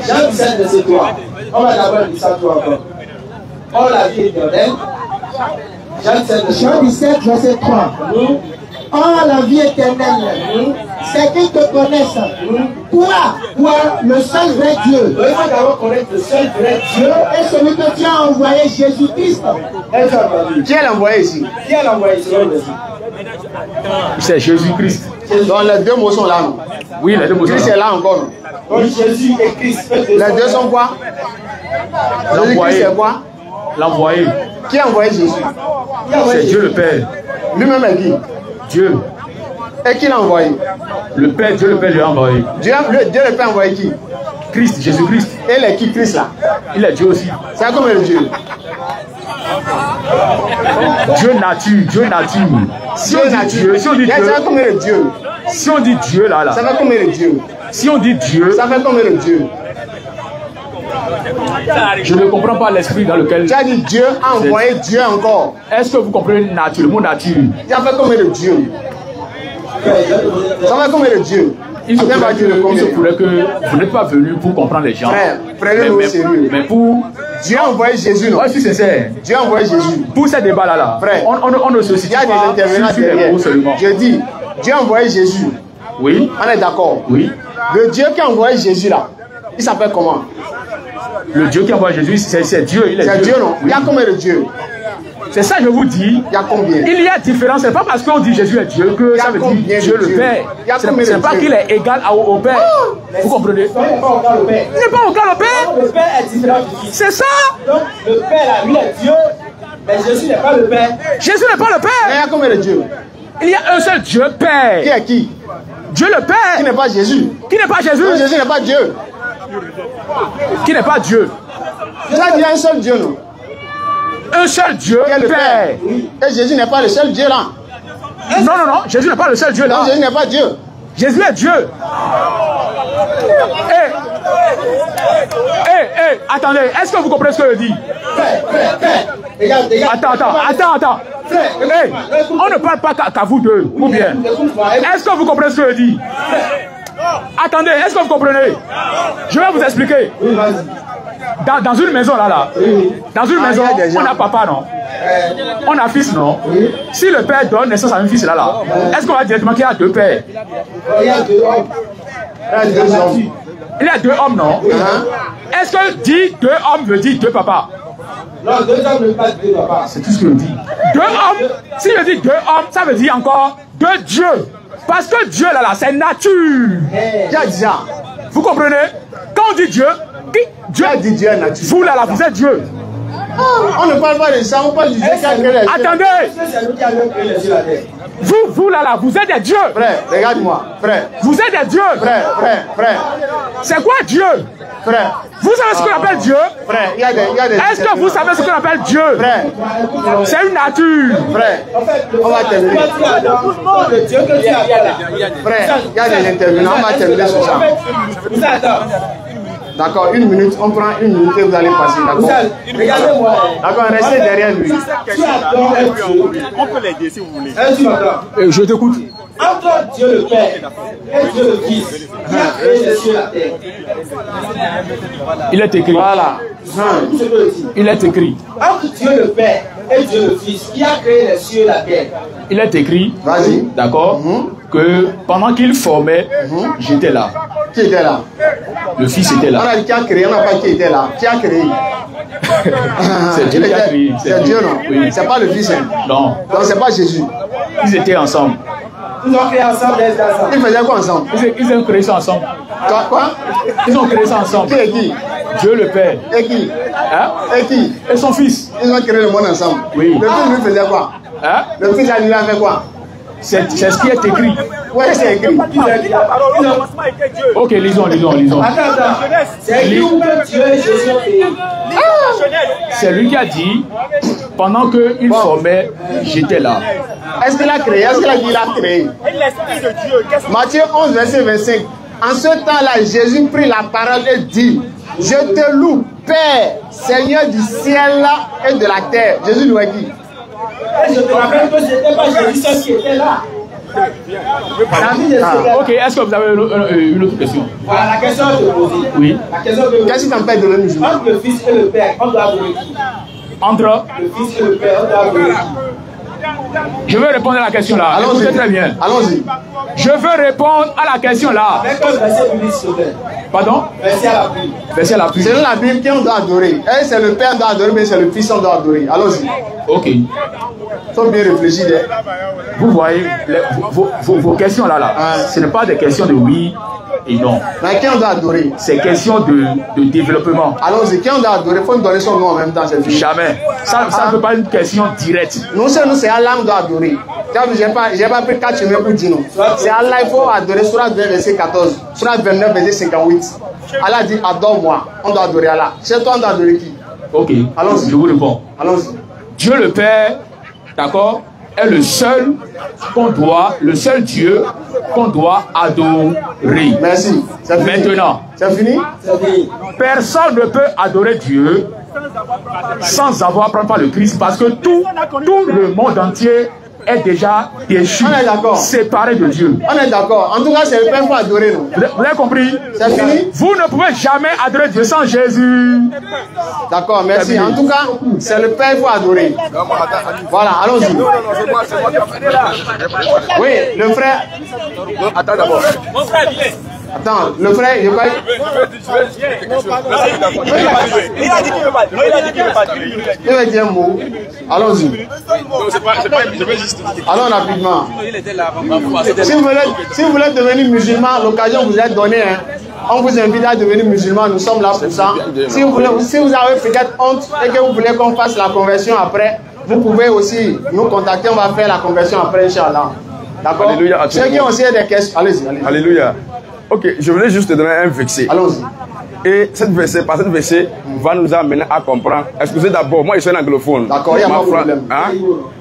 Jean 17, verset 3. On va d'abord dire ça toi encore. On la vie éternelle. Jean 17, verset 3. Oh, la vie éternelle, c'est qu'ils te connaissent. Toi, le seul vrai Dieu. Il faut d'abord connaître le seul vrai Dieu. Et celui que tu as envoyé, Jésus-Christ. Qui est l'envoyé ici? Qui est l'envoyé ici? C'est Jésus-Christ. Donc les deux mots sont là. Non? Oui, les deux mots sont là. Christ est là encore. Donc Jésus et Christ. Les deux sont quoi? L'envoyé. C'est quoi? L'envoyé. Qui a envoyé Jésus? C'est Dieu le Père. Lui-même est qui? Dieu. Et qui l'a envoyé? Le Père, Dieu le Père lui a envoyé. Dieu le Père a envoyé qui? Christ, Jésus-Christ. Et il est qui, Christ là? Il est Dieu aussi. C'est comme le Dieu. Dieu nature. Si on dit Dieu, ça fait combien de Dieu? Si on dit Dieu là. Ça fait combien de Dieu? Si on dit Dieu, ça fait combien de Dieu? Je ne comprends pas l'esprit dans lequel... Tu as dit Dieu a envoyé Dieu encore. Est-ce que vous comprenez nature, le mot nature? Ça fait combien de Dieu? Ça fait combien de Dieu? Il se pourrait que vous n'êtes pas venu pour comprendre les gens. Frère, prenez-le au sérieux. Mais pour... Dieu a envoyé Jésus, non? Ouais, je suis sincère. Dieu a envoyé Jésus. Pour ces débats-là, frère, on ne se situe pas. Il y a des intervenants derrière. Je dis, Dieu a envoyé Jésus. Oui. On est d'accord? Oui. Le Dieu qui a envoyé Jésus là, il s'appelle comment? Le Dieu qui a envoyé Jésus, c'est Dieu. C'est Dieu, non? Oui. Il y a combien de dieux? C'est ça que je vous dis. Il y a combien? Il y a différence. C'est pas parce qu'on dit Jésus est Dieu que ça veut dire Dieu le Père. C'est pas qu'il est égal au Père. Vous comprenez? Il n'est pas égal au Père. Il n'est pas égal au Père. Le Père est différent du Fils. C'est ça. Donc le Père là, lui est Dieu, mais Jésus n'est pas le Père. Jésus n'est pas le Père. Il y a combien de dieux? Il y a un seul Dieu Père. Qui est qui? Dieu le Père. Qui n'est pas Jésus? Qui n'est pas Jésus? Non, Jésus n'est pas Dieu. Qui n'est pas Dieu? Ça dit un seul Dieu, non? Un seul Dieu Qui est le Père. Père. Et Jésus n'est pas le seul Dieu là. Non, non, non. Jésus n'est pas le seul Dieu là. Non, Jésus n'est pas Dieu. Jésus est Dieu. Attendez, est-ce que vous comprenez ce que je dis? Attends. On ne parle pas qu'à vous deux, ou bien? Est-ce que vous comprenez ce que je dis? Attendez, est-ce que vous comprenez? Je vais vous expliquer. Dans une maison là. Dans une maison, on a papa, non? On a fils, non? Si le père donne naissance à un fils là, est-ce qu'on va directement qu'il y a deux pères? Il y a deux hommes. Il y a deux hommes, non? Est-ce que dit deux hommes veut dire deux papas? Non, deux hommes ne veut pas deux papas. C'est tout ce que je dis. Deux hommes, si je dis deux hommes, ça veut dire encore deux dieux. Parce que Dieu là, c'est nature. Vous comprenez? Quand on dit Dieu, Dieu dit Dieu est nature. Vous là, vous êtes Dieu. On ne parle pas de ça, on parle du Dieu qui a créé les cieux. Attendez. C'est nous qui avons créé les cieux et la terre. Vous là, vous êtes des dieux. Frère, regarde-moi, frère. Vous êtes des dieux. Frère. C'est quoi Dieu? Frère. Vous savez ce qu'on appelle Dieu? Frère, il y a des... Est-ce que vous savez ce qu'on appelle Dieu? Frère. C'est une nature. Frère, on va terminer. Le Dieu que tu as. Frère, il y a des intervenants, on va terminer sur ça. D'accord, 1 minute, on prend 1 minute et vous allez passer, d'accord? Regardez-moi. D'accord, restez derrière lui. Tu adores un Dieu. On peut l'aider si vous voulez. Je t'écoute. Entre Dieu le Père et Dieu le Fils, qui a créé les cieux et la terre. Il est écrit. Voilà. Il est écrit. Entre Dieu le Père et Dieu le Fils, qui a créé les cieux et la terre. Il est écrit. Vas-y. D'accord. Que pendant qu'il formait, j'étais là. Qui était là? Le Fils était là. On a dit qui a créé, on n'a pas qui était là. Qui a créé? C'est Dieu qui a créé. C'est Dieu, non? Oui. C'est pas le Fils. Hein? Non. Donc c'est pas Jésus. Ils étaient ensemble. Ils ont créé ensemble les ensemble. Ils faisaient quoi ensemble? Ils ont créé ça ensemble. Quoi? Ils ont créé ça ensemble. Qui est qui? Dieu le Père. Et qui? Hein? Et qui? Et son fils. Ils ont créé le monde ensemble. Oui. Le Fils lui faisait quoi? Hein? Le Fils lui a fait quoi? C'est ce qui est écrit. Oui, c'est écrit. Ok, lisons. Attends. C'est écrit où que Dieu et Jésus ont créé. C'est lui qui a dit, pendant qu'il formait, j'étais là. Est-ce qu'il a créé? Est-ce qu'il a dit qu'il a créé? Matthieu 11, verset 25. En ce temps-là, Jésus prit la parole et dit, je te loue, Père, Seigneur du ciel et de la terre. Jésus louait qui? Et je te rappelle que ce n'était pas Jésus seul qui était là. Ok, est-ce que vous avez une autre question? Voilà la question que je pose. Oui. La question que Qu'est-ce qui t'empêche de le musulman? Entre le Fils et le Père, on doit adorer qui? Entre Le Fils et le Père, on doit adorer qui? Je veux répondre à la question là. Allons-y. Écoutez très bien. Allons-y. Je veux répondre à la question là. Avec un verset biblique, s'il te plaît. Pardon? Verset à l'appui. Verset à l'appui. Selon la Bible, qui on doit adorer? Et c'est le Père qui doit adorer, mais c'est le Fils qui doit adorer. Allons-y. Ok. Il faut bien réfléchir. Vous voyez, vos questions là, ce n'est pas des questions de oui et non. Mais qui on doit adorer? C'est question de développement. Allons-y. Qui on doit adorer? Il faut nous donner son nom en même temps. Jamais. Ça ne peut pas être une question directe. Non seulement c'est Allah qu'on doit adorer. Je n'ai pas pris 4 chemins pour dire non. C'est Allah, il faut adorer. Surah 2, verset 14. Surah 29, verset 58. Allah dit adore-moi. On doit adorer Allah. Chez toi, on doit adorer qui? Ok. Allons-y. Je vous réponds. Allons-y. Dieu le Père, d'accord, est le seul Dieu qu'on doit adorer. Merci. Maintenant, c'est fini? Personne ne peut adorer Dieu sans avoir prendre par le Christ, parce que tout le monde entier est déjà déchu, séparé de Dieu. On est d'accord. En tout cas, c'est le Père pour adorer nous. Vous avez compris? C'est fini? Vous ne pouvez jamais adorer Dieu sans Jésus. D'accord, merci. En tout cas, c'est le Père pour adorer. Voilà, allons-y. Oui, le frère. Attends d'abord. Attends, le frère, il va... Il a dit qu'il ne veut pas. Non, il a dit qu'il ne veut pas. Il va dire un mot. Allons-y. Allons rapidement. Si vous voulez devenir musulman, l'occasion vous est donnée. Hein. On vous invite à devenir musulman, nous sommes là pour ça. Si vous avez peut-être honte et que vous voulez qu'on fasse la conversion après, vous pouvez aussi nous contacter, on va faire la conversion après, Inch'Allah. D'accord? Ceux qui ont aussi des questions, allez-y. Alléluia. Ok, je voulais juste te donner un verset. Allons-y. Et cette verset va nous amener à comprendre. Excusez d'abord, moi je suis un anglophone. D'accord, il n'y a pas de problème. Hein?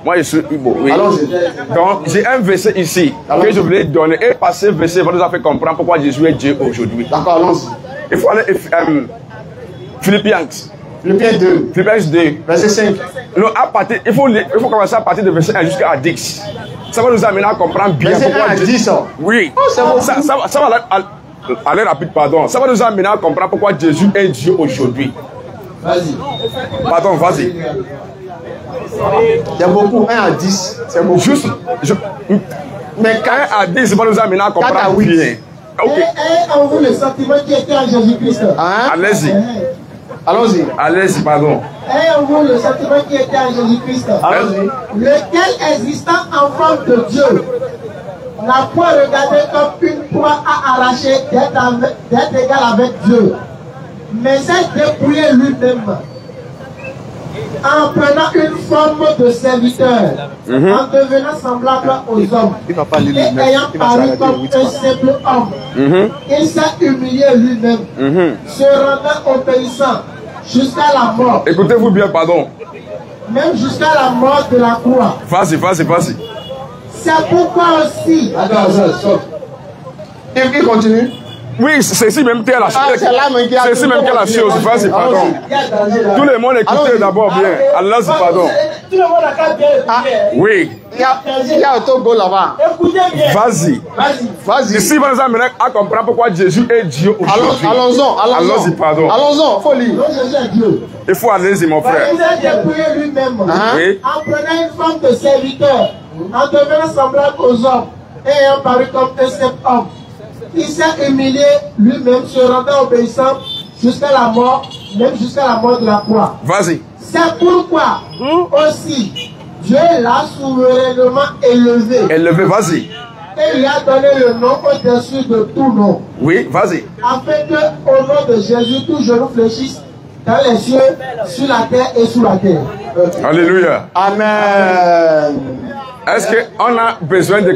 Moi je suis Igbo. Oui. Allons-y. Donc j'ai un verset ici que je voulais donner. Et par ce verset va nous faire comprendre pourquoi Jésus est Dieu aujourd'hui. D'accord, allons-y. Il faut aller Philippiens. Philippiens 2. Philippiens 2. Verset 5. Non, il faut commencer à partir de verset 1 jusqu'à 10. Ça va nous amener à comprendre bien verset pourquoi 1 à 10. Oui. Oh, ça va aller rapide, pardon. Ça va nous amener à comprendre pourquoi Jésus est Dieu aujourd'hui. Vas-y. Pardon, vas-y. Il y a beaucoup, 1 à 10. C'est beaucoup. Juste, mais 1 à 10, ça va nous amener à comprendre bien. Ok. Et en vous le sentiment qui était en Jésus-Christ. Hein? Allez-y. Allons-y. Allez-y, pardon. Et en vous le sentiment qui était en Jésus-Christ. Allons-y. Lequel existant en forme de Dieu n'a point regardé comme une proie à arracher d'être égal avec Dieu, mais s'est dépouillé lui-même en prenant une forme de serviteur, en devenant semblable aux hommes, et ayant paru comme un simple homme, il s'est humilié lui-même, se rendant obéissant jusqu'à la mort. Écoutez-vous bien, pardon. Même jusqu'à la mort de la croix. Vas-y. C'est pourquoi aussi. Attends. Il continue. Oui, c'est ici même qui est la chose. C'est ici même qui est la chose. Vas-y, pardon. Tout le monde écoutez d'abord bien. Allah, pardon. Tout le monde a qu'à bien écouter. Oui. Il y a un Togo là-bas. Écoutez bien. Vas-y. Ici, va nous amener à comprendre pourquoi Jésus est Dieu aujourd'hui. Allons-y, pardon. Allons-y, faut lire. Jésus est Dieu. Il faut aller-y, mon frère. Il s'est dépouillé lui-même, Oui. en prenant une forme de serviteur, en devenant semblable aux hommes, et ayant paru comme un simple homme. Il s'est humilié lui-même, se rendant obéissant jusqu'à la mort, même jusqu'à la mort de la croix. Vas-y. C'est pourquoi aussi Dieu l'a souverainement élevé. Vas-y. Et lui a donné le nom au-dessus de tout nom. Oui, vas-y. Afin que, au nom de Jésus, tout genou fléchisse dans les cieux, sur la terre et sous la terre. Alléluia. Amen. Est-ce qu'on a besoin de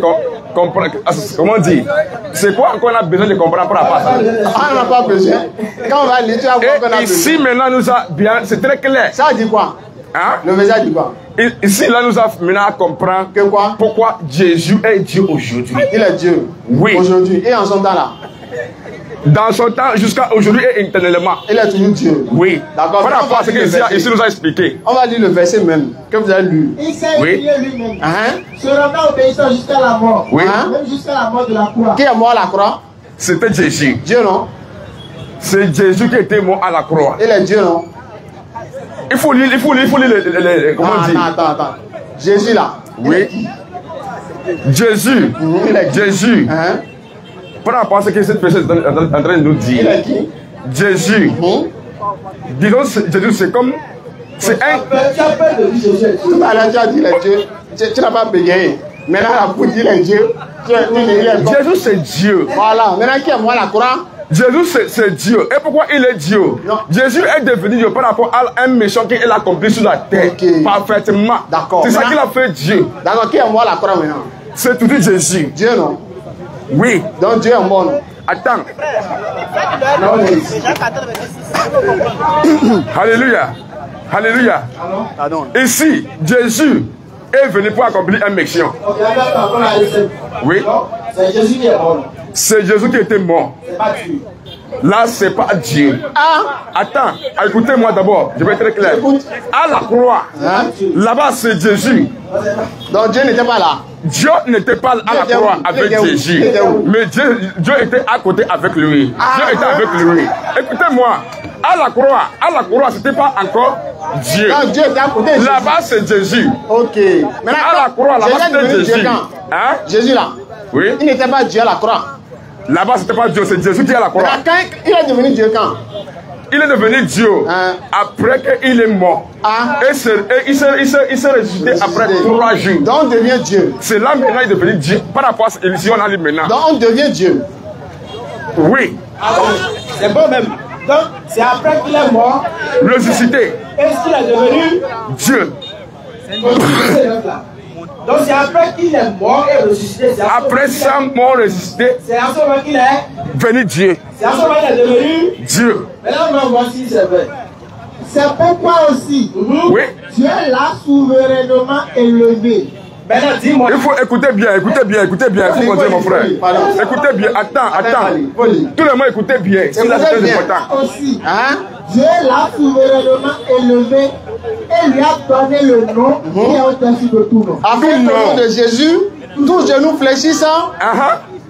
comprendre? Comment dire? C'est quoi qu'on a besoin de comprendre pour la part? On n'a pas besoin. Quand on va lire, tu vas voir qu'on a besoin. Ici, maintenant, nous a bien, c'est très clair. Ça dit quoi? Hein? Le message dit quoi? Ici, là, nous a maintenant à comprendre que quoi? Pourquoi Jésus est Dieu aujourd'hui. Il est Dieu. Oui. Aujourd'hui. Et en son temps là. Dans son temps, jusqu'à aujourd'hui et éternellement. Il est toujours Dieu. Oui. D'accord. Par rapport à ce que ici nous a expliqué. On va lire le verset même que vous avez lu. Il s'est humilié lui-même. Se rendant obéissant jusqu'à la mort. Oui. Même jusqu'à la mort de la croix. Qui est mort à la croix? C'était Jésus. Dieu, non? C'est Jésus qui était mort à la croix. Il est Dieu, non? Il faut lire comment dire? Attends. Jésus là. Oui. Jésus. Jésus. Par rapport à ce que cette personne est en train de nous dire. Il est qui? Jésus. Disons, Jésus, c'est comme. C'est un. Tout à l'heure, tu as dit les dieux. Tu n'as pas bégayé. Maintenant, pour dire les dieux. Jésus, c'est Dieu. Voilà. Maintenant, qui est moi la croix? Jésus, c'est Dieu. Et pourquoi il est Dieu? Non. Jésus est devenu Dieu par rapport à un méchant qu'il a accompli sur la terre. Parfaitement. D'accord. C'est ça qu'il a fait Dieu. D'accord. Qui est moi la croix maintenant? C'est tout Jésus. Dieu, non? Oui. Donc Dieu est mort. Attends. Alléluia. Pardon. Ici, Jésus est venu pour accomplir un méchant. Oui. C'est Jésus qui est mort. C'est Jésus qui était mort. C'est pas Dieu. Là, c'est pas Dieu. Attends, écoutez-moi d'abord. Je vais être très clair. À la croix, là-bas, c'est Jésus. Donc Dieu n'était pas là. Dieu n'était pas à la croix avec Jésus. Mais Dieu était à côté avec lui. Dieu était avec lui. Écoutez-moi. À la croix, c'était pas encore Dieu. Non, Dieu était à côté. Là-bas, c'est Jésus. Ok. Maintenant, à la croix, là-bas, c'était Jésus. Jésus là. Oui. Il n'était pas Dieu à la croix. Là-bas, c'était pas Dieu, c'est Jésus qui est à la croix. Il est devenu Dieu quand? Il est devenu Dieu après qu'il est mort. Et il s'est ressuscité après 3 jours. Donc on devient Dieu. C'est là maintenant il est devenu Dieu. Par rapport à cette émission, on a dit maintenant. Donc on devient Dieu. Oui. C'est bon même. Donc c'est après qu'il est mort. Ressuscité. Est-ce qu'il est devenu Dieu. Donc c'est après qu'il est mort et ressuscité. Après sa mort ressuscité. C'est à ce moment qu'il est venu Dieu. C'est à ce moment qu'il est devenu Dieu. Maintenant on va voir si c'est vrai. C'est pourquoi aussi oui. Dieu l'a souverainement élevé. Maintenant dis-moi. Il faut écouter bien, écoutez bien. Il faut continuer mon frère. Écoutez bien, attends. Tout le monde écoutez bien. C'est là très important. Aussi, Dieu l'a souverainement élevé et lui a donné le nom qui est au-dessus de tout nom. Avec le nom de Jésus, tous genoux fléchissant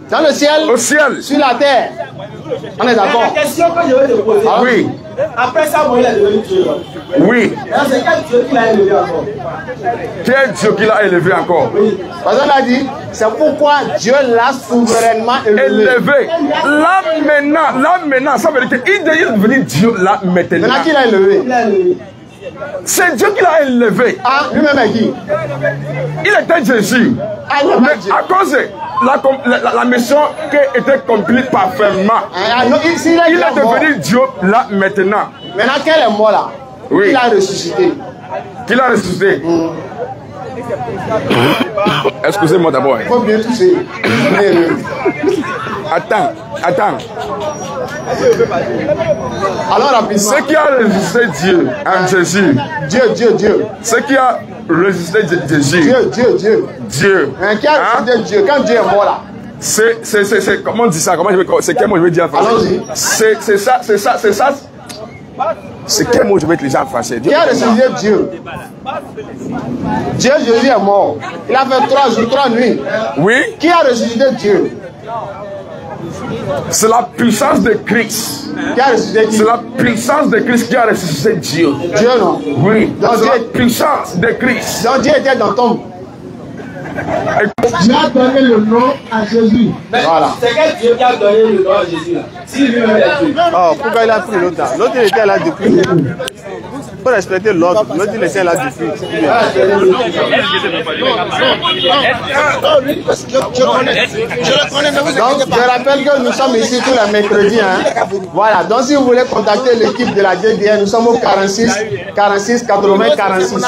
dans le ciel, au ciel, sur la terre. On est d'accord? La question que je vais te poser. Oui. Après ça, il est devenu Dieu. Oui. C'est quel Dieu qui l'a élevé encore? Quel Dieu qui l'a élevé encore? Oui. Parce qu'on a dit, c'est pourquoi Dieu l'a souverainement élevé. Là maintenant, ça veut dire qu'il est devenu Dieu là maintenant. Maintenant qui l'a élevé? C'est Dieu qui l'a élevé. Ah, lui-même est qui? Il était Jésus. Mais à cause de la mission qui était accomplie parfaitement, il est devenu Dieu là maintenant. Maintenant qu'elle est mort là, oui. Il a ressuscité. Qu'il a ressuscité. Excusez-moi d'abord. Il faut bien toucher. Attends. Alors rapidement. Ce qui a ressuscité Dieu en Jésus. Dieu. Ce qui a ressuscité Jésus. Dieu. Qui a ressuscité Dieu quand Dieu est mort là? C'est comment on dit ça? C'est quel mot je vais dire en français? Allons-y. C'est ça. C'est quel mot je vais utiliser en français? Qui a ressuscité Dieu? Jésus est mort. Il a fait 3 jours, 3 nuits. Oui. Qui a ressuscité Dieu? C'est la puissance de Christ. Qui a ressuscité Dieu? C'est la puissance de Christ qui a ressuscité Dieu. Dieu non? Oui. C'est la puissance de Christ. Donc Dieu était dans ton. Dieu a donné le nom à Jésus. Voilà. C'est quel Dieu qui a donné le nom à Jésus là? Si lui-même est Dieu. Oh, pourquoi il a pris l'autre là? L'autre il était là depuis. Il faut respecter l'autre. L'autre il était là depuis. Donc, je rappelle que nous sommes ici tous les mercredis. Voilà. Donc, si vous voulez contacter l'équipe de la DDR, nous sommes au 46 80 46.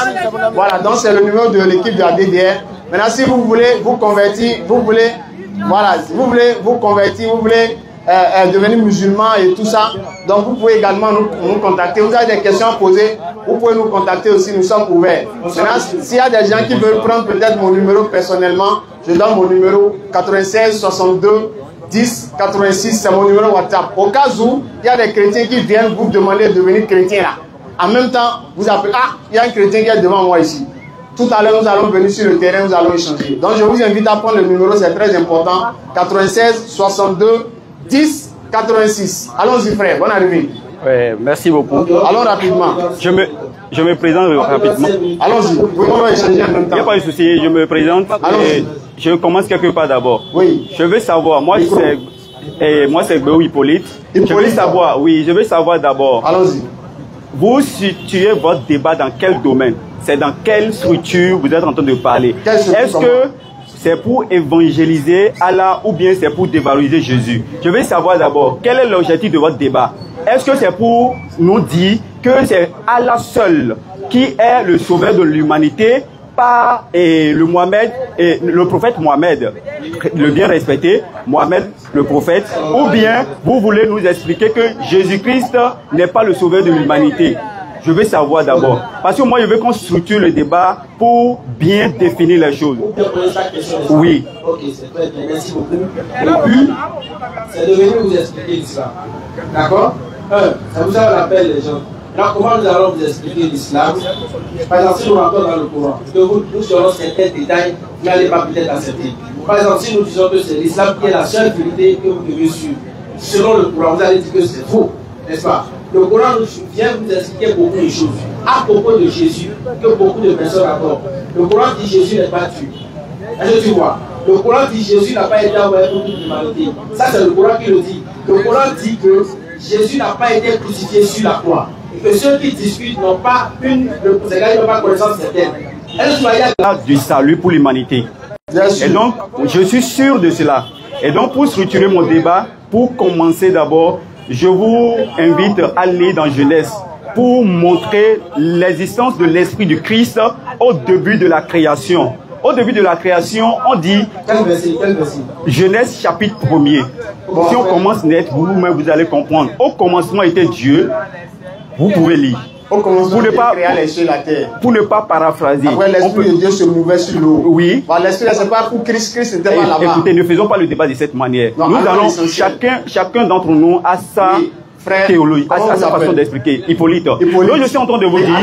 Voilà. Donc, c'est le numéro de l'équipe de la DDR. Maintenant, si vous voulez vous convertir, vous voulez devenir musulman et tout ça, donc vous pouvez également nous contacter. Vous avez des questions à poser, vous pouvez nous contacter aussi, nous sommes ouverts. Maintenant, s'il y a des gens qui veulent prendre peut-être mon numéro personnellement, je donne mon numéro 96 62 10 86, c'est mon numéro WhatsApp. Au cas où il y a des chrétiens qui viennent vous demander de devenir chrétien là, en même temps, vous appelez, il y a un chrétien qui est devant moi ici. Tout à l'heure, nous allons venir sur le terrain, nous allons échanger. Donc, je vous invite à prendre le numéro, c'est très important. 96 62 10 86. Allons-y, frère. Bonne arrivée. Ouais, merci beaucoup. Allons rapidement. Je me présente rapidement. Allons-y. On va échanger en même temps. Il n'y a pas de souci. Je me présente. Et je commence quelque part d'abord. Oui. Je veux savoir. Moi, c'est Béou Hippolyte. Je veux savoir. Oui, je veux savoir d'abord. Allons-y. Vous situez votre débat dans quel domaine? C'est dans quelle structure vous êtes en train de parler? Est-ce que c'est pour évangéliser Allah ou bien c'est pour dévaloriser Jésus? Je veux savoir d'abord, quel est l'objectif de votre débat? Est-ce que c'est pour nous dire que c'est Allah seul qui est le sauveur de l'humanité par le prophète Mohammed, le bien respecté, Mohammed le prophète, ou bien vous voulez nous expliquer que Jésus-Christ n'est pas le sauveur de l'humanité? Je veux savoir d'abord. Parce que moi, je veux qu'on structure le débat pour bien définir les choses. Oui. Ok, c'est très bien. Merci beaucoup. Le but, c'est de venir vous expliquer l'islam. D'accord? Ça vous rappelle les gens. Alors, comment nous allons vous expliquer l'islam? Par exemple, si nous rentrons dans le Coran, que nous serons certains détails, vous n'allez pas peut-être accepter. Par exemple, si nous disons que c'est l'islam qui est la seule vérité que vous devez suivre, selon le Coran, vous allez dire que c'est faux, n'est-ce pas? Le Coran vient vous expliquer beaucoup de choses à propos de Jésus que beaucoup de personnes adorent. Le Coran dit Jésus n'est pas Dieu. Est-ce que tu vois? Le Coran dit Jésus n'a pas été envoyé pour toute l'humanité. Ça, c'est le Coran qui le dit. Le Coran dit que Jésus n'a pas été crucifié sur la croix. Et que ceux qui discutent n'ont pas connaissance certaine. Du salut pour l'humanité. Et donc, je suis sûr de cela. Et donc, pour structurer mon débat, pour commencer d'abord, je vous invite à aller dans Genèse pour montrer l'existence de l'Esprit du Christ au début de la création. Au début de la création, on dit Genèse chapitre 1er. Si on commence net, vous-même vous allez comprendre. Au commencement était Dieu. Vous pouvez lire. Pour ne pas créer les cieux et la terre. Pour ne pas paraphraser. Après, l'Esprit de Dieu se mouvait sur l'eau. Oui. L'Esprit, c'est pas pour Christ n'était pas là-bas. Écoutez, ne faisons pas le débat de cette manière. Non, nous allons, chacun d'entre nous a sa théologie, a sa façon d'expliquer. Hippolyte. Donc, je suis en train de vous dire.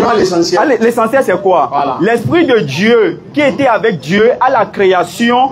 L'essentiel, c'est quoi? Voilà. L'Esprit de Dieu qui était avec Dieu à la création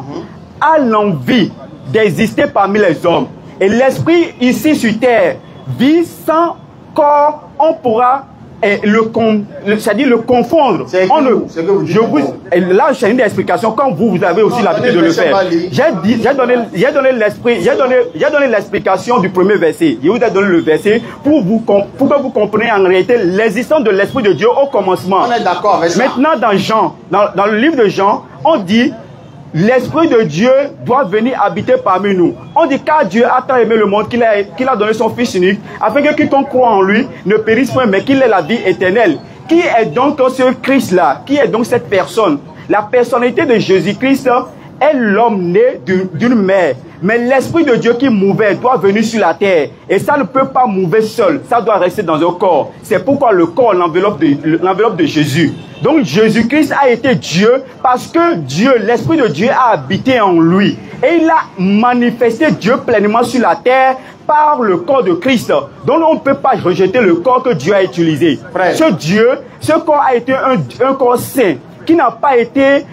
a l'envie d'exister parmi les hommes. Et l'Esprit ici sur terre vit sans corps, on pourra c'est-à-dire le confondre. Et là, j'ai une explication, comme vous avez aussi l'habitude de le faire. J'ai donné l'explication du premier verset. Je vous ai donné le verset pour que vous compreniez en réalité l'existence de l'Esprit de Dieu au commencement. On est d'accord avec ça. Maintenant, dans Jean, dans le livre de Jean, on dit l'Esprit de Dieu doit venir habiter parmi nous. On dit car Dieu a tant aimé le monde qu'il a donné son Fils unique, afin que quiconque croit en lui ne périsse point, mais qu'il ait la vie éternelle. Qui est donc ce Christ-là? Qui est donc cette personne? La personnalité de Jésus-Christ est l'homme né d'une mère. Mais l'Esprit de Dieu qui mouvait doit venir sur la terre. Et ça ne peut pas mouver seul. Ça doit rester dans un corps. C'est pourquoi le corps, l'enveloppe de Jésus. Donc Jésus-Christ a été Dieu parce que Dieu, l'Esprit de Dieu a habité en lui. Et il a manifesté Dieu pleinement sur la terre par le corps de Christ. Donc on ne peut pas rejeter le corps que Dieu a utilisé. Frère. Ce corps a été un corps saint qui n'a pas été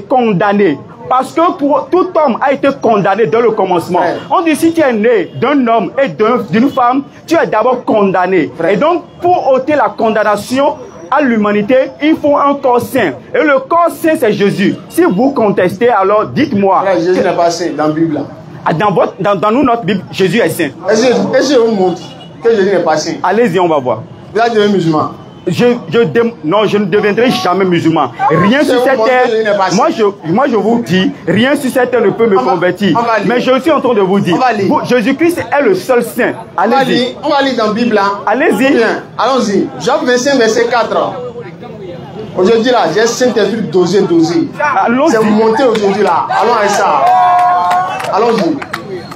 condamné. Parce que pour tout homme a été condamné dès le commencement. Frère. On dit si tu es né d'un homme et d'une femme, tu es d'abord condamné. Frère. Et donc pour ôter la condamnation à l'humanité, il faut un corps saint. Et le corps saint, c'est Jésus. Si vous contestez, alors dites-moi. Jésus n'est pas saint dans la Bible. Dans nous, notre Bible, Jésus est saint. Est-ce que je vous montre que Jésus n'est pas saint? Allez-y, on va voir. Vous êtes devenu musulman. Non, je ne deviendrai jamais musulman. Rien sur cette terre, moi je vous dis, rien sur cette terre ne peut me convertir. Mais je suis en train de vous dire, Jésus-Christ est le seul saint. Allez-y. On va lire dans la Bible. Allez-y. Allons-y. Jean 25, verset 4. Aujourd'hui là, j'ai Saint-Esprit dosé. C'est monté aujourd'hui là. Allons avec ça. Allons-y.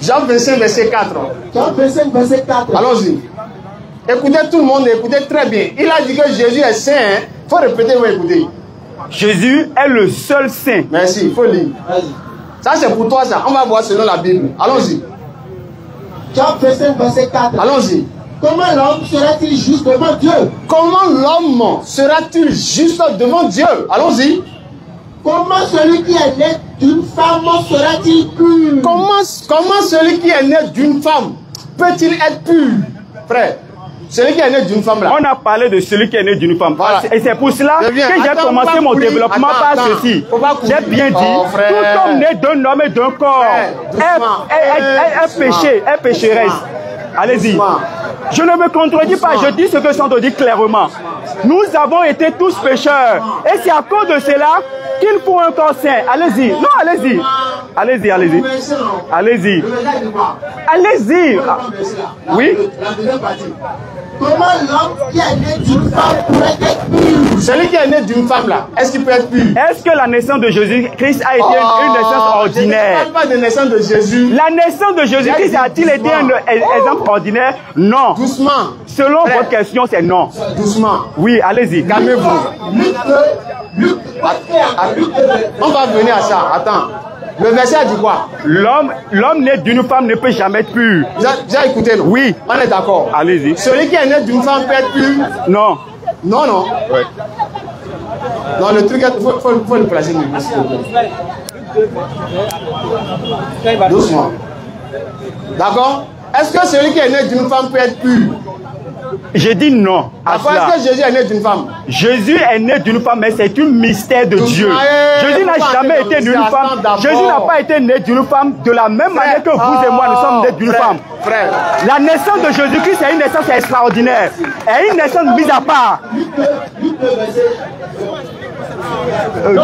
Jean 25, verset 4. Jean 25, verset 4. Allons-y. Écoutez tout le monde, écoutez très bien. Il a dit que Jésus est saint. Il faut répéter ou écouter. Jésus est le seul saint. Merci, il faut lire. Ça c'est pour toi ça. On va voir selon la Bible. Allons-y. Jean 25, verset 4. Allons-y. Comment l'homme sera-t-il juste devant Dieu? Comment l'homme sera-t-il juste devant Dieu? Allons-y. Comment celui qui est né d'une femme sera-t-il pur? Comment celui qui est né d'une femme peut-il être pur? Frère, celui qui est né d'une femme là. On a parlé de celui qui est né d'une femme. Voilà. Et c'est pour cela que j'ai commencé mon développement par ceci. J'ai bien dit, tout homme né d'un homme et d'un corps est pécheresse. Allez-y. Je ne me contredis pas, je dis ce que je suis en train de dire clairement. Nous avons été tous pécheurs. Et c'est à cause de cela qu'il faut un corps saint. Allez-y. Non, allez-y. Allez-y. Allez-y. Allez-y. Oui. Comment l'homme qui est né d'une femme pourrait être pur? Celui qui est né d'une femme là, est-ce qu'il peut être pur? Est-ce que la naissance de Jésus-Christ a été une naissance ordinaire? Je ne parle pas de naissance de Jésus. La naissance de Jésus-Christ a-t-il été un exemple ordinaire? Non. Doucement. Selon votre question, c'est non. Doucement. Oui, allez-y. Calmez-vous. On va venir à ça. Attends. Le verset a dit quoi? L'homme né d'une femme ne peut jamais être pur. J'ai écouté, non? Oui. On est d'accord. Allez-y. Celui qui est né d'une femme peut être pur? Non. Non. Ouais. Non, le truc, il faut le placer. Doucement. D'accord? Est-ce que celui qui est né d'une femme peut être pur? J'ai dit non à Pourquoi cela. est-ce que Jésus est né d'une femme? Jésus est né d'une femme, mais c'est un mystère de Dieu. Jésus n'a jamais été d'une femme. Jésus n'a pas été né d'une femme de la même manière que vous et moi, nous sommes nés d'une femme. Frère. La naissance de Jésus-Christ est une naissance extraordinaire. Et une naissance mise à part. Non,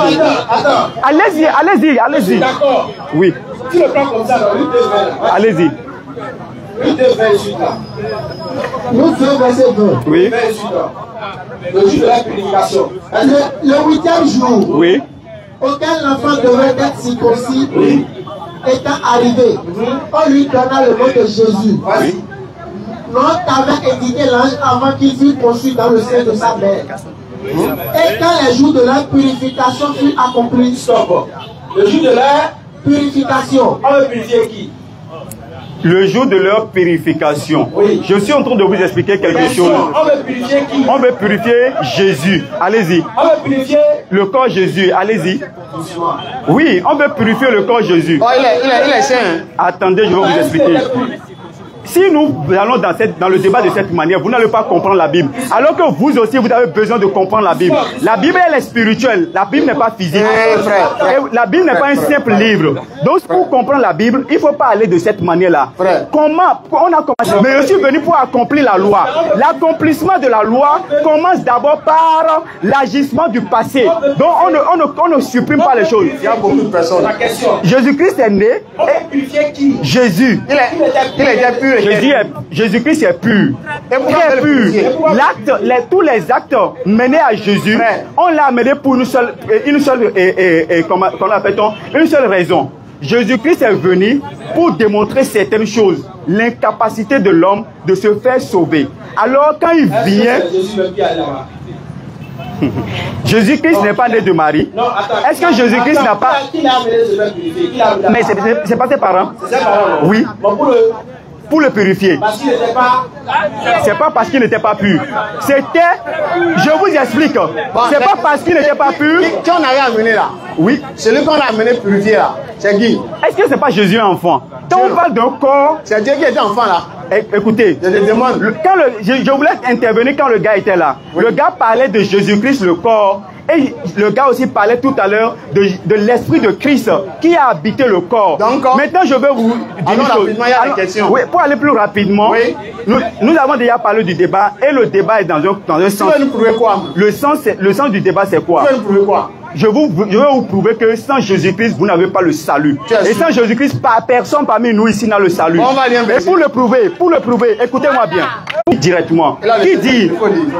attends. Allez-y. D'accord. Oui. Tu le prends comme ça, alors, Luc 2, Allez-y. Luc 2, suite là. Luc 2, verset 2. Oui. Le jour de la purification. Le 8e jour, Oui. auquel l'enfant devait être circoncis, étant arrivé, on lui donna le nom de Jésus. Oui. Non qu'avait indiqué l'ange avant qu'il fût conçu dans le sein de sa mère. Et quand les jours de leur purification furent accomplis, Stop. Le jour de la purification, on veut purifier qui? Le jour de leur purification. Oui. Je suis en train de vous expliquer quelque chose. On veut purifier qui? On veut purifier Jésus. Allez-y. On veut purifier Le corps Jésus. Allez-y. Oui, on veut purifier le corps Jésus. Oh, il est saint. Hein? Attendez, je vais vous expliquer. Si nous allons dans le débat de cette manière, vous n'allez pas comprendre la Bible. Alors que vous aussi, vous avez besoin de comprendre la Bible. La Bible, elle est spirituelle. La Bible n'est pas physique. Et la Bible n'est pas un simple livre. Donc, pour comprendre la Bible, il ne faut pas aller de cette manière-là. Comment on a commencé? Mais je suis venu pour accomplir la loi. L'accomplissement de la loi commence d'abord par l'agissement du passé. Donc, on ne supprime pas les choses. Il y a beaucoup de personnes. Jésus-Christ est né. On veut purifier qui? Jésus. Il était pur. Jésus-Christ est pur. Très pur. Tous les actes menés à Jésus, on l'a amené pour une seule raison. Jésus-Christ est venu pour démontrer certaines choses. L'incapacité de l'homme de se faire sauver. Alors quand il vient... Jésus-Christ n'est pas né de Marie. Est-ce que Jésus-Christ n'a pas... Mais c'est pas ses parents. Oui. Pour le purifier. Parce qu'il n'était pas... C'est pas parce qu'il n'était pas pur. C'était... Je vous explique. C'est pas parce qu'il n'était pas pur. Qui on avait amené là? Oui. Celui qu'on a amené purifier là. C'est qui? Est-ce que c'est pas Jésus enfant? Quand on parle d'un corps... C'est Dieu qui était enfant là. Écoutez, je te demande. Je voulais intervenir quand le gars était là. Oui. Le gars parlait de Jésus-Christ, le corps. Et le gars aussi parlait tout à l'heure de l'esprit de Christ qui a habité le corps. Donc, maintenant, je vais vous dire une chose. Il y a des questions. Oui, pour aller plus rapidement, oui. nous avons déjà parlé du débat et le débat est dans un sens. Tu veux nous prouver quoi? Le sens du débat, c'est quoi? Tu veux nous prouver quoi? Je vais vous prouver que sans Jésus-Christ, vous n'avez pas le salut. Et sans Jésus-Christ, personne parmi nous ici n'a le salut. Et pour le prouver, écoutez-moi bien. Directement. Qui dit,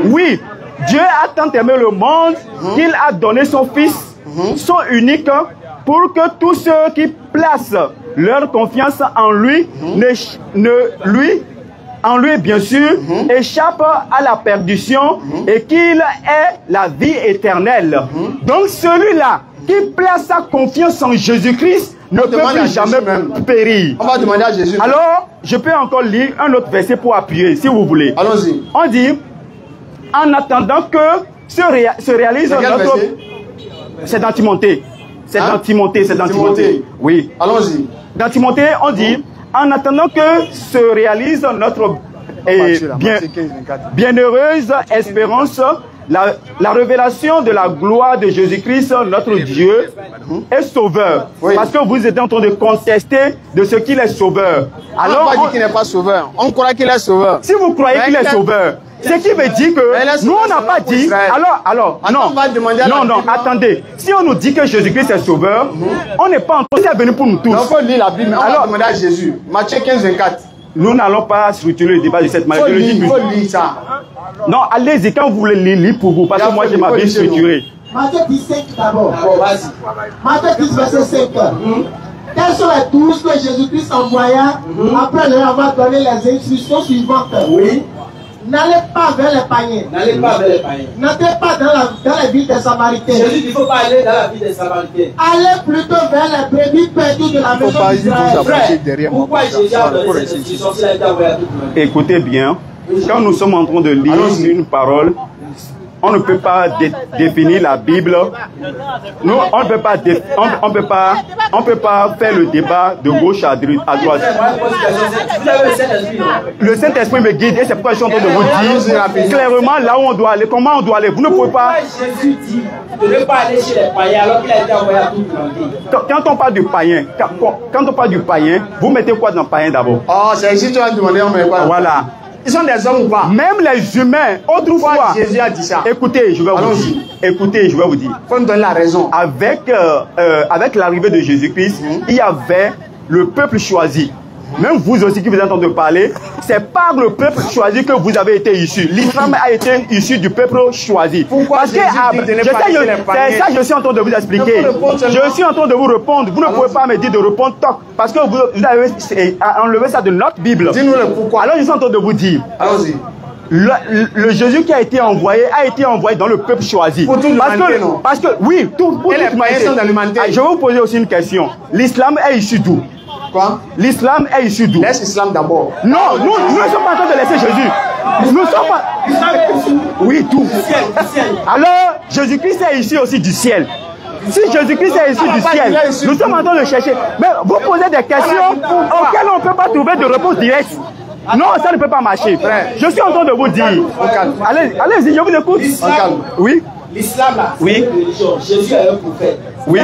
oui, Dieu a tant aimé le monde qu'il a donné son Fils, son unique, pour que tous ceux qui placent leur confiance en lui, en lui bien sûr, échappent à la perdition et qu'il ait la vie éternelle. Donc celui-là qui place sa confiance en Jésus-Christ ne peut plus jamais périr. On va demander à Jésus. Alors, je peux encore lire un autre verset pour appuyer, si vous voulez. Allons-y. On dit, en attendant que se réalise notre... C'est dans Timothée. C'est dans Timothée. Oui. Allons-y. Dans Timothée, on dit, en attendant que se réalise notre bienheureuse espérance, la révélation de la gloire de Jésus-Christ, notre Dieu, est sauveur. Oui. Parce que vous êtes en train de contester de ce qu'il est sauveur. Alors, on ne dit qu'il n'est pas sauveur. On croit qu'il est sauveur. Si vous croyez qu'il est sauveur, ce qui veut dire que nous, on n'a pas dit... Alors, non, attendez. Si on nous dit que Jésus-Christ est sauveur, on n'est pas en train de venir pour nous tous. Donc, il faut lire la Bible. On va demander à Jésus. Matthieu 15, 24. Nous n'allons pas structurer le débat de cette manière. Il faut lire ça. Non, allez-y, quand vous voulez lire pour vous, parce que moi, j'ai ma Bible structurée. Matthieu 15 d'abord. Matthieu 10, verset 5. Quels sont les 12 que Jésus-Christ envoya après leur avoir donné les instructions suivantes? Oui. N'allez pas vers les païens. N'entrez pas dans la ville des Samaritains. Jésus, il ne faut pas aller dans la ville des Samaritains. Allez plutôt vers les brebis perdues de la maison d'Israël. Pourquoi Jésus a donné cette instruction s'il a été envoyé à tout le monde? Écoutez bien, quand nous sommes en train de lire une parole, on ne peut pas définir la Bible. Nous, on ne peut pas, on peut pas faire le débat de gauche à droite. Le Saint-Esprit me guide et c'est pourquoi je suis en train de vous dire clairement là où on doit aller, comment on doit aller. Vous ne pouvez pas. Jésus dit de ne pas aller chez les païens alors qu'il a été envoyé à tout le monde. Quand on parle du païen, quand on parle du païen, vous mettez quoi dans le païen d'abord? Oh, c'est ici que tu vas demander, on met quoi? Voilà. Ils sont des hommes ou pas? Même les humains, autrefois. Jésus a dit ça. Écoutez, je vais vous dire. Écoutez, je vais vous dire. Il faut nous donner la raison. Avec l'arrivée de Jésus-Christ, il y avait le peuple choisi. Même vous aussi qui vous êtes en train de parler, c'est par le peuple choisi que vous avez été issus. L'islam a été issu du peuple choisi. Pourquoi Parce que c'est ça que je suis en train de vous expliquer. Je suis en train de vous répondre. Vous ne pouvez pas me dire de répondre toc. Parce que vous avez enlevé ça de notre Bible. Dis-nous le pourquoi. Alors je suis en train de vous dire. Allons-y. Le Jésus qui a été envoyé dans le peuple choisi. Pour toute l'humanité, non? Parce que oui, pour toute l'humanité. Je vais vous poser aussi une question. L'islam est issu d'où? Quoi? L'islam est issu d'où? Laisse l'islam d'abord. Non, nous ne sommes pas en train de laisser Jésus. Nous ne sommes pas. Oui, tout. Alors, Jésus-Christ est issu aussi du ciel. Si Jésus-Christ est issu du ciel, nous sommes en train de chercher. Mais vous posez des questions auxquelles on ne peut pas trouver de réponse directe. Non, ça ne peut pas marcher. Je suis en train de vous dire. Allez-y, je vous écoute. Oui. L'islam là, c'est une religion. Jésus est un prophète. Oui.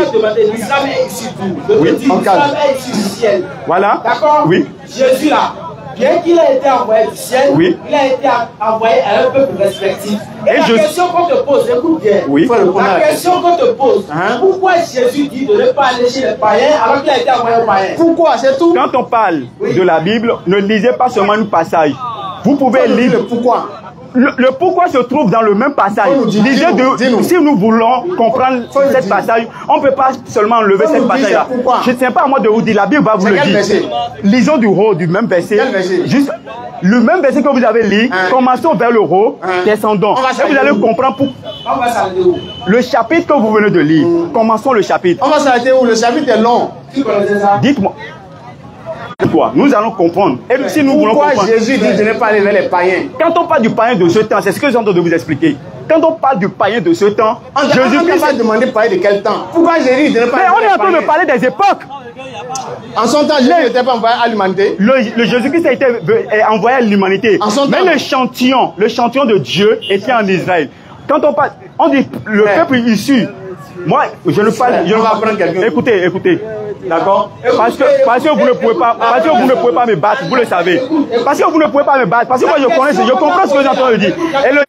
L'islam est issu d'où? Oui. L'islam est issu du ciel. Voilà. D'accord? Oui. Jésus là, bien qu'il ait été envoyé du ciel, oui, il a été envoyé à un peuple respectif. Et la question qu'on te pose, écoute bien. Oui. La question qu'on te pose, pourquoi Jésus dit de ne pas aller chez les païens alors qu'il a été envoyé aux païens? Pourquoi? C'est tout. Quand on parle de la Bible, ne lisez pas seulement un passage. Vous pouvez lire le pourquoi. Le pourquoi se trouve dans le même passage. Si nous voulons comprendre cette passage, on ne peut pas seulement enlever cette passage-là. Je ne sais pas à moi de vous dire, la Bible va vous le dire. Lisons du haut du même verset. Juste le même verset que vous avez lu, commençons vers le haut, descendons. Et vous allez comprendre pourquoi. Le chapitre que vous venez de lire, commençons le chapitre. On va s'arrêter où? Le chapitre est long. Dites-moi. Nous allons comprendre. Et si nous voulons comprendre. Jésus dit de ne pas aller vers les païens? Quand on parle du païen de ce temps, c'est ce que j'ai entendu vous expliquer. Quand on parle du païen de ce temps, Jésus-Christ va demander païen de quel temps? Pourquoi Jésus dit de ne pas aller vers les païens? Mais on est en train de parler des époques. En son temps, Jésus n'était pas envoyé à l'humanité. Le Jésus-Christ a été envoyé à l'humanité. Mais l'échantillon de Dieu était en Israël. Quand on dit le peuple issu. Moi, je ne parle. Je ne vais apprendre quelqu'un. Écoutez. D'accord? Parce que vous ne pouvez pas me battre, vous le savez. Parce que vous ne pouvez pas me battre. Parce que moi je comprends ce que j'entends de dire. Et le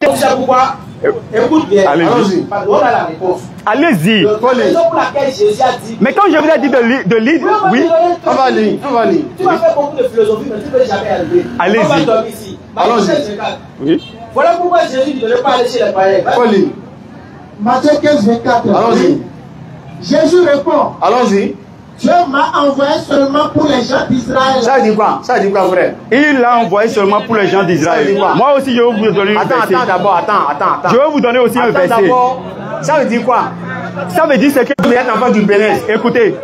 écoute bien. Allez-y. On a la réponse. Allez-y. Mais quand je vous ai dit de lire, oui. On va lire. Tu vas faire beaucoup de philosophie, mais tu ne peux jamais arriver. Allez-y. On va dormir ici. Allons-y. Oui. Voilà pourquoi Jésus dit de ne pas aller chez les païens. Matthieu 15, 24. Allons-y. Jésus répond. Allons-y. Dieu m'a envoyé seulement pour les gens d'Israël. Ça dit quoi? Ça dit quoi, frère? Il l'a envoyé seulement pour les gens d'Israël. Moi aussi, je vais vous donner un verset. Attends. Je vais vous donner aussi un verset. Ça veut dire quoi? Ça veut dire que vous êtes enfant du Bénin. Écoutez.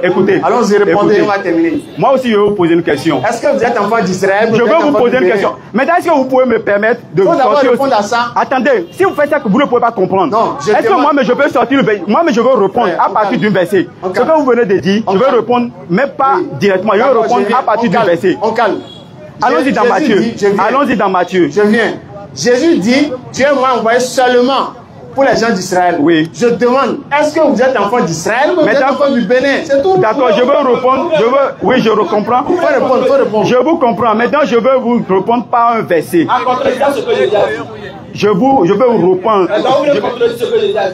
Allons-y, répondez, on va terminer. Moi aussi, je vais vous poser une question. Est-ce que vous êtes enfant d'Israël? Je vais vous poser une question. Maintenant, est-ce que vous pouvez me permettre de sortir répondre à ça? Attendez, si vous faites ça, vous ne pouvez pas comprendre. Non, est-ce que moi, je peux sortir le verset? Moi, je vais répondre à partir d'un verset. Ce que vous venez de dire, je vais répondre, mais pas directement. Je vais répondre à partir d'un verset. On calme. Allons-y dans Matthieu. Allons-y dans Matthieu. Je viens. Jésus dit, Dieu m'a envoyé seulement pour les gens d'Israël. Oui. Je demande, est-ce que vous êtes enfant d'Israël ou vous êtes enfant du Bénin? C'est tout. D'accord, je veux répondre. Oui, je comprends. Faut répondre. Je vous comprends. Maintenant, je veux vous répondre par un verset. En contredisant ce que j'ai dit. Je vais vous répondre.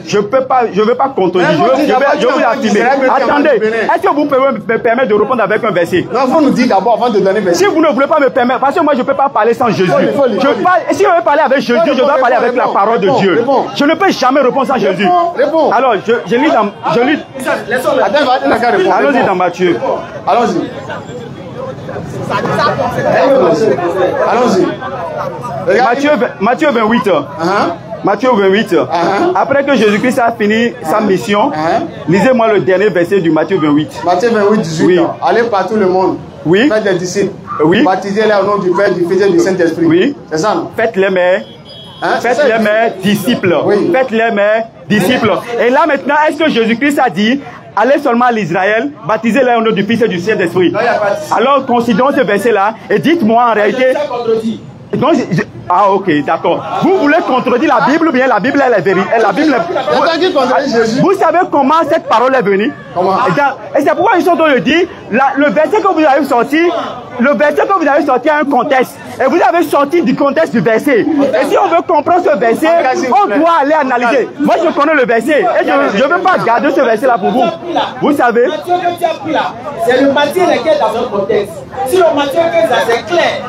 Je ne veux pas contredire. Je vais vous affirmer. Attendez, est-ce que vous pouvez me permettre de répondre avec un verset? Non, il faut nous dire d'abord avant de donner le verset. Si vous ne voulez pas me permettre, parce que moi je ne peux pas parler sans Jésus. Si je veux parler avec Jésus, je dois parler avec la parole de Dieu. Je ne peux jamais répondre sans Jésus. Alors, je lis dans... Allons-y dans Matthieu. Allons-y. Matthieu 28. Matthieu 28. Après que Jésus-Christ a fini sa mission, lisez-moi le dernier verset du Matthieu 28. Matthieu 28, 18. Oui. Allez partout le monde. Oui. Faites des disciples. Oui. Baptisez-les au nom du Père, du Fils et du Saint-Esprit. Oui. C'est ça, non? Faites-les, mais Hein? Faites-les mes disciples. Oui. Faites-les mes disciples. Et là maintenant, est-ce que Jésus-Christ a dit, allez seulement à l'Israël, baptisez-les au nom du Fils et du Saint-Esprit? Alors considérons ce verset-là et dites-moi en réalité... Donc, ah ok, d'accord. Vous voulez contredire la Bible ou bien la Bible est la vérité? La Bible vous savez comment cette parole est venue? Comment? Et c'est pourquoi ils sont en train de dire, le verset que vous avez sorti, a un contexte. Et vous avez sorti du contexte du verset. Et si on veut comprendre ce verset, on doit aller analyser. Moi je connais le verset et je ne veux pas garder ce verset là pour vous. Vous savez? C'est le Matthieu qui est dans un contexte. Si le Matthieu 15 c'est clair.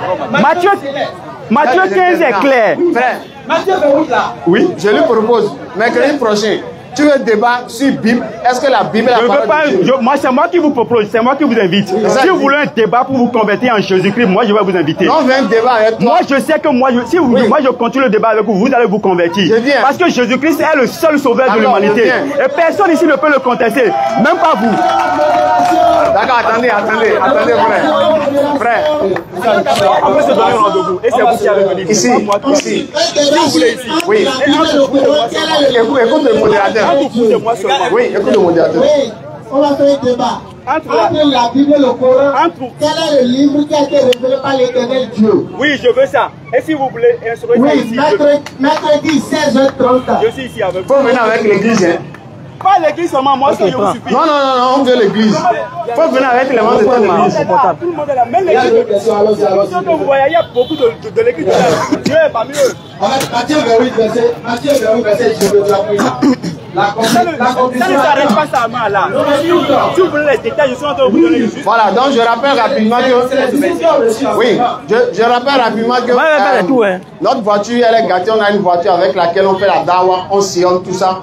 Matthieu 15 est clair. Frère, Matthieu 28 là. Oui, je lui propose, mercredi prochain, tu veux débat sur Bible? Est-ce que la Bible est la parole de Dieu? Moi, c'est moi qui vous propose, c'est moi qui vous invite. Si vous voulez un débat pour vous convertir en Jésus-Christ, moi je vais vous inviter. Non, on veut un débat avec toi. Moi je sais que moi, moi je continue le débat avec vous, vous allez vous convertir. Parce que Jésus-Christ est le seul sauveur de l'humanité. Et personne ici ne peut le contester, même pas vous. D'accord, attendez, frère. Après se donner rendez-vous. Et c'est vous qui allez venir. Ici. Oui. Écoute le modérateur. Oui, écoute le modérateur. Oui, on va faire un débat. Entre la Bible et le Coran, quel est le livre qui a été révélé par l'Éternel Dieu? Oui, je veux ça. Et si vous voulez, oui, mercredi 16h30. Je suis ici avec vous. Faut venir avec l'église, hein? Pas l'église seulement, moi je vous suffit. Non, on veut l'église. Faut venir avec les membres de l'église. Tout le monde est là, même l'église. Vous voyez, il y a beaucoup de l'église. Dieu est parmi eux. Matthieu 28, verset, je veux dire. Ça ne s'arrête pas ça, là. Si vous voulez les détails, je suis en train de vous donner. Voilà, donc je rappelle rapidement que... Oui, je rappelle rapidement que notre voiture, elle est gâtée. On a une voiture avec laquelle on fait la dawa, on sillonne tout ça.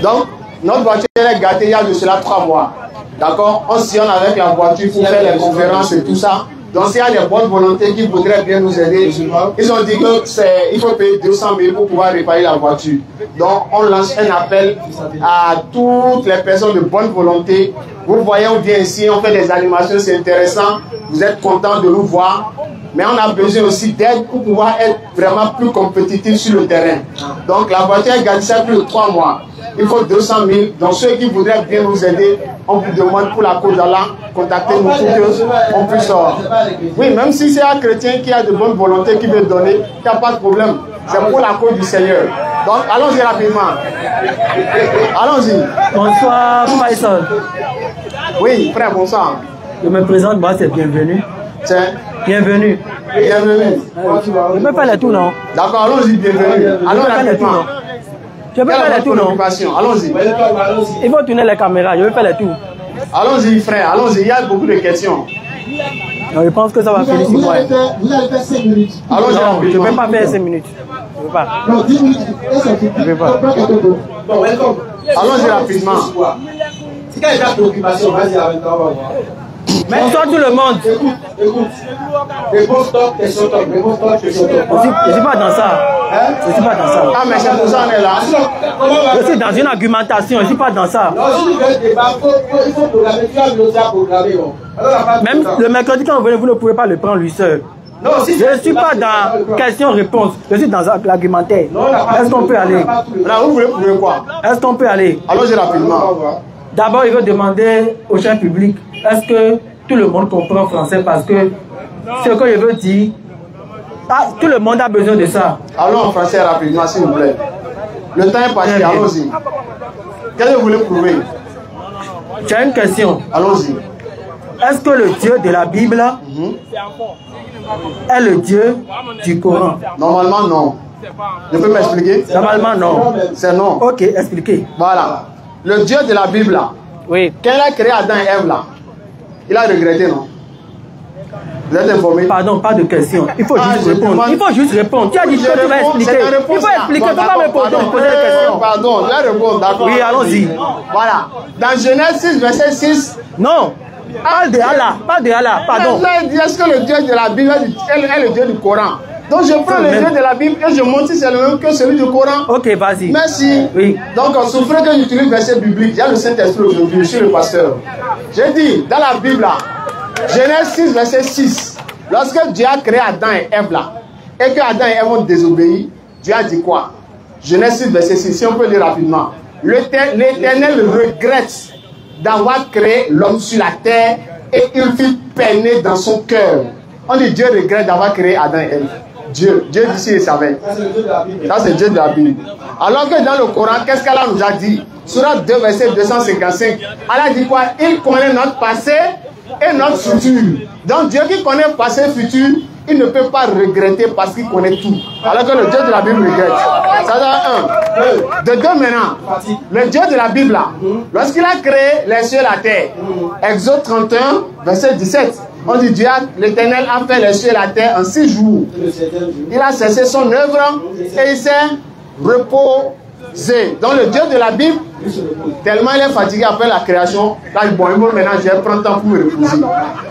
Donc, notre voiture elle est gâtée il y a de cela 3 mois. D'accord? On sillonne avec la voiture pour faire les conférences et tout ça. Donc, s'il y a des bonnes volontés qui voudraient bien nous aider, ils ont dit qu'il faut payer 200 000 pour pouvoir réparer la voiture. Donc, on lance un appel à toutes les personnes de bonne volonté. Vous voyez, on vient ici, on fait des animations, c'est intéressant. Vous êtes contents de nous voir. Mais on a besoin aussi d'aide pour pouvoir être vraiment plus compétitif sur le terrain. Donc, la voiture est gâtée plus de 3 mois. Il faut 200 000. Donc, ceux qui voudraient bien nous aider, on vous demande pour la cause d'Allah, contactez-nous pour qu'on puisse... Oui, même si c'est un chrétien qui a de bonne volonté, qui veut donner, il n'y a pas de problème. C'est pour la cause du Seigneur. Donc, allons-y rapidement. Allons-y. Bonsoir, Faisal. Oui, frère, bonsoir. Je me présente, moi, c'est bienvenu. Bienvenue. Bienvenue. Je peux faire les tout, non? D'accord, allons-y, bienvenue. Allons rapidement. Je peux faire les tout, non? Allons-y. Il faut tourner les caméras, je vais faire les tout. Allons-y, frère, allons-y, il y a beaucoup de questions. Non, je pense que ça va finir sur moi. Vous allez faire 5 minutes. Allons-y, je ne peux pas faire 5 minutes. Je ne peux pas. Non, 10 minutes. Je ne peux pas. Allons-y rapidement. Si quand il y a préoccupation, vas-y avec toi, on va voir. Bonsoir tout le monde. Écoute. Réponse-toi, question-toi. Réponse-toi, question-toi. Je ne suis pas dans ça. Je ne suis pas dans ça. Ah, mais c'est pour ça qu'on est là. Je suis dans une argumentation, je ne suis pas dans ça. Non, si tu veux un débat, il faut programmer. Tu as l'autre à programmer. Même le mercredi, quand vous venez, vous ne pouvez pas le prendre lui seul. Non, si je ne suis pas dans question-réponse, je suis dans l'argumentaire. Est-ce qu'on peut aller? Là, vous voulez prouver quoi? Est-ce qu'on peut aller? Allons-y rapidement. D'abord, il faut demander au cher public, est-ce que tout le monde comprend français? Parce que ce que je veux dire, tout le monde a besoin de ça. Allons en français rapidement, s'il vous plaît. Le temps est passé, allons-y. Qu'est-ce que vous voulez prouver? J'ai une question. Allons-y. Est-ce que le Dieu de la Bible est le Dieu du Coran? Normalement, non. Je peux m'expliquer? Normalement, non. C'est non. Ok, expliquez. Voilà. Le Dieu de la Bible, là, oui. Quand il a créé Adam et Ève, là, il a regretté, non? Vous êtes informé? Pardon, pas de question. Il faut juste répondre. Il faut juste répondre. Tu as dit que tu vas expliquer. Il faut expliquer. Tu ne peux pas me poser des questions. Pardon, je vais répondre, d'accord? Oui, allons-y. Voilà. Dans Genèse 6, verset 6. Non. Parle de Allah. Parle de Allah. Pardon. Est-ce que le Dieu de la Bible est le Dieu du Coran? Donc je prends le Dieu de la Bible et je montre si c'est le même que celui du Coran. Ok, vas-y. Merci. Oui. Donc on souffre que j'utilise verset biblique. Il y a le Saint-Esprit aujourd'hui, je suis le pasteur. J'ai dit, dans la Bible, là, Genèse 6, verset 6, lorsque Dieu a créé Adam et Ève, là, et que Adam et Ève ont désobéi, Dieu a dit quoi? Genèse 6, verset 6, si on peut lire rapidement. L'Éternel regrette d'avoir créé l'homme sur la terre et il fit peiner dans son cœur. On dit Dieu regrette d'avoir créé Adam et Ève. Dieu dit s'il le savait. Ça c'est Dieu de la Bible. Alors que dans le Coran, qu'est-ce qu'Allah nous a dit? Surat 2, verset 255. Allah dit quoi? Il connaît notre passé et notre futur. Donc Dieu qui connaît passé et futur, il ne peut pas regretter parce qu'il connaît tout. Alors que le Dieu de la Bible regrette. Ça doit un. De deux maintenant, le Dieu de la Bible là, lorsqu'il a créé les cieux et la terre, Exode 31, verset 17, on dit Dieu, l'Éternel a fait les cieux et la terre en 6 jours. Il a cessé son œuvre et il s'est reposé. Donc le Dieu de la Bible, tellement il est fatigué après la création, là bon, maintenant je vais prendre temps pour me reposer.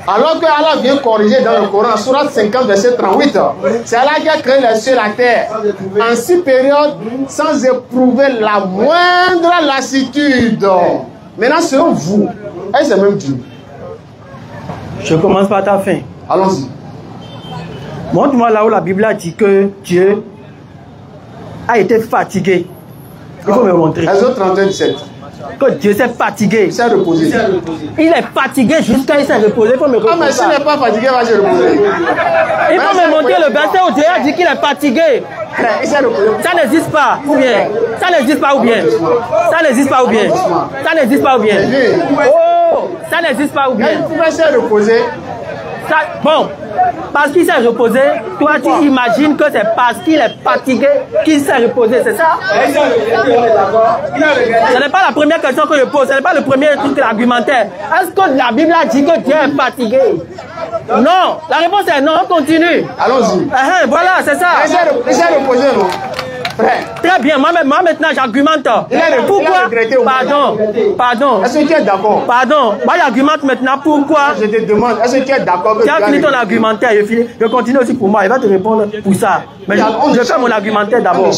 Alors que Allah vient corriger dans le Coran, Surat 50, verset 38, c'est Allah qui a créé les cieux et la terre en 6 périodes sans éprouver la moindre lassitude. Maintenant selon vous, est-ce que c'est même Dieu? Je commence par ta fin. Allons-y. Montre-moi là où la Bible a dit que Dieu a été fatigué. Il faut me montrer. Exode 31, 17. Que Dieu s'est fatigué. Il s'est reposé. Il est fatigué jusqu'à il s'est reposé. Il faut me ah, mais s'il n'est pas fatigué, il va se reposer. Il faut me montrer le verset où Dieu a dit qu'il est fatigué. Il s'est reposé. Ça n'existe pas, ou bien? Ça n'existe pas, ou bien? Ça n'existe pas, ou bien? Ça n'existe pas, ou bien? Oh, ça n'existe pas, ou bien? Il pouvait se reposer. Ça, bon, parce qu'il s'est reposé, toi tu imagines que c'est parce qu'il est fatigué qu'il s'est reposé, c'est ça? Ce n'est pas la première question que je pose, ce n'est pas le premier truc argumentaire. Est-ce que la Bible a dit que Dieu est fatigué? Non, la réponse est non, on continue. Allons-y. Voilà, c'est ça. Il s'est reposé, non? Très bien, moi maintenant j'argumente. Pourquoi? Pardon. Est-ce que tu es d'accord? Pardon, moi j'argumente maintenant pourquoi? Je te demande, est-ce que tu es d'accord? Tu as fini ton argumentaire, je continue aussi pour moi, il va te répondre pour ça. Mais je fais mon argumentaire d'abord.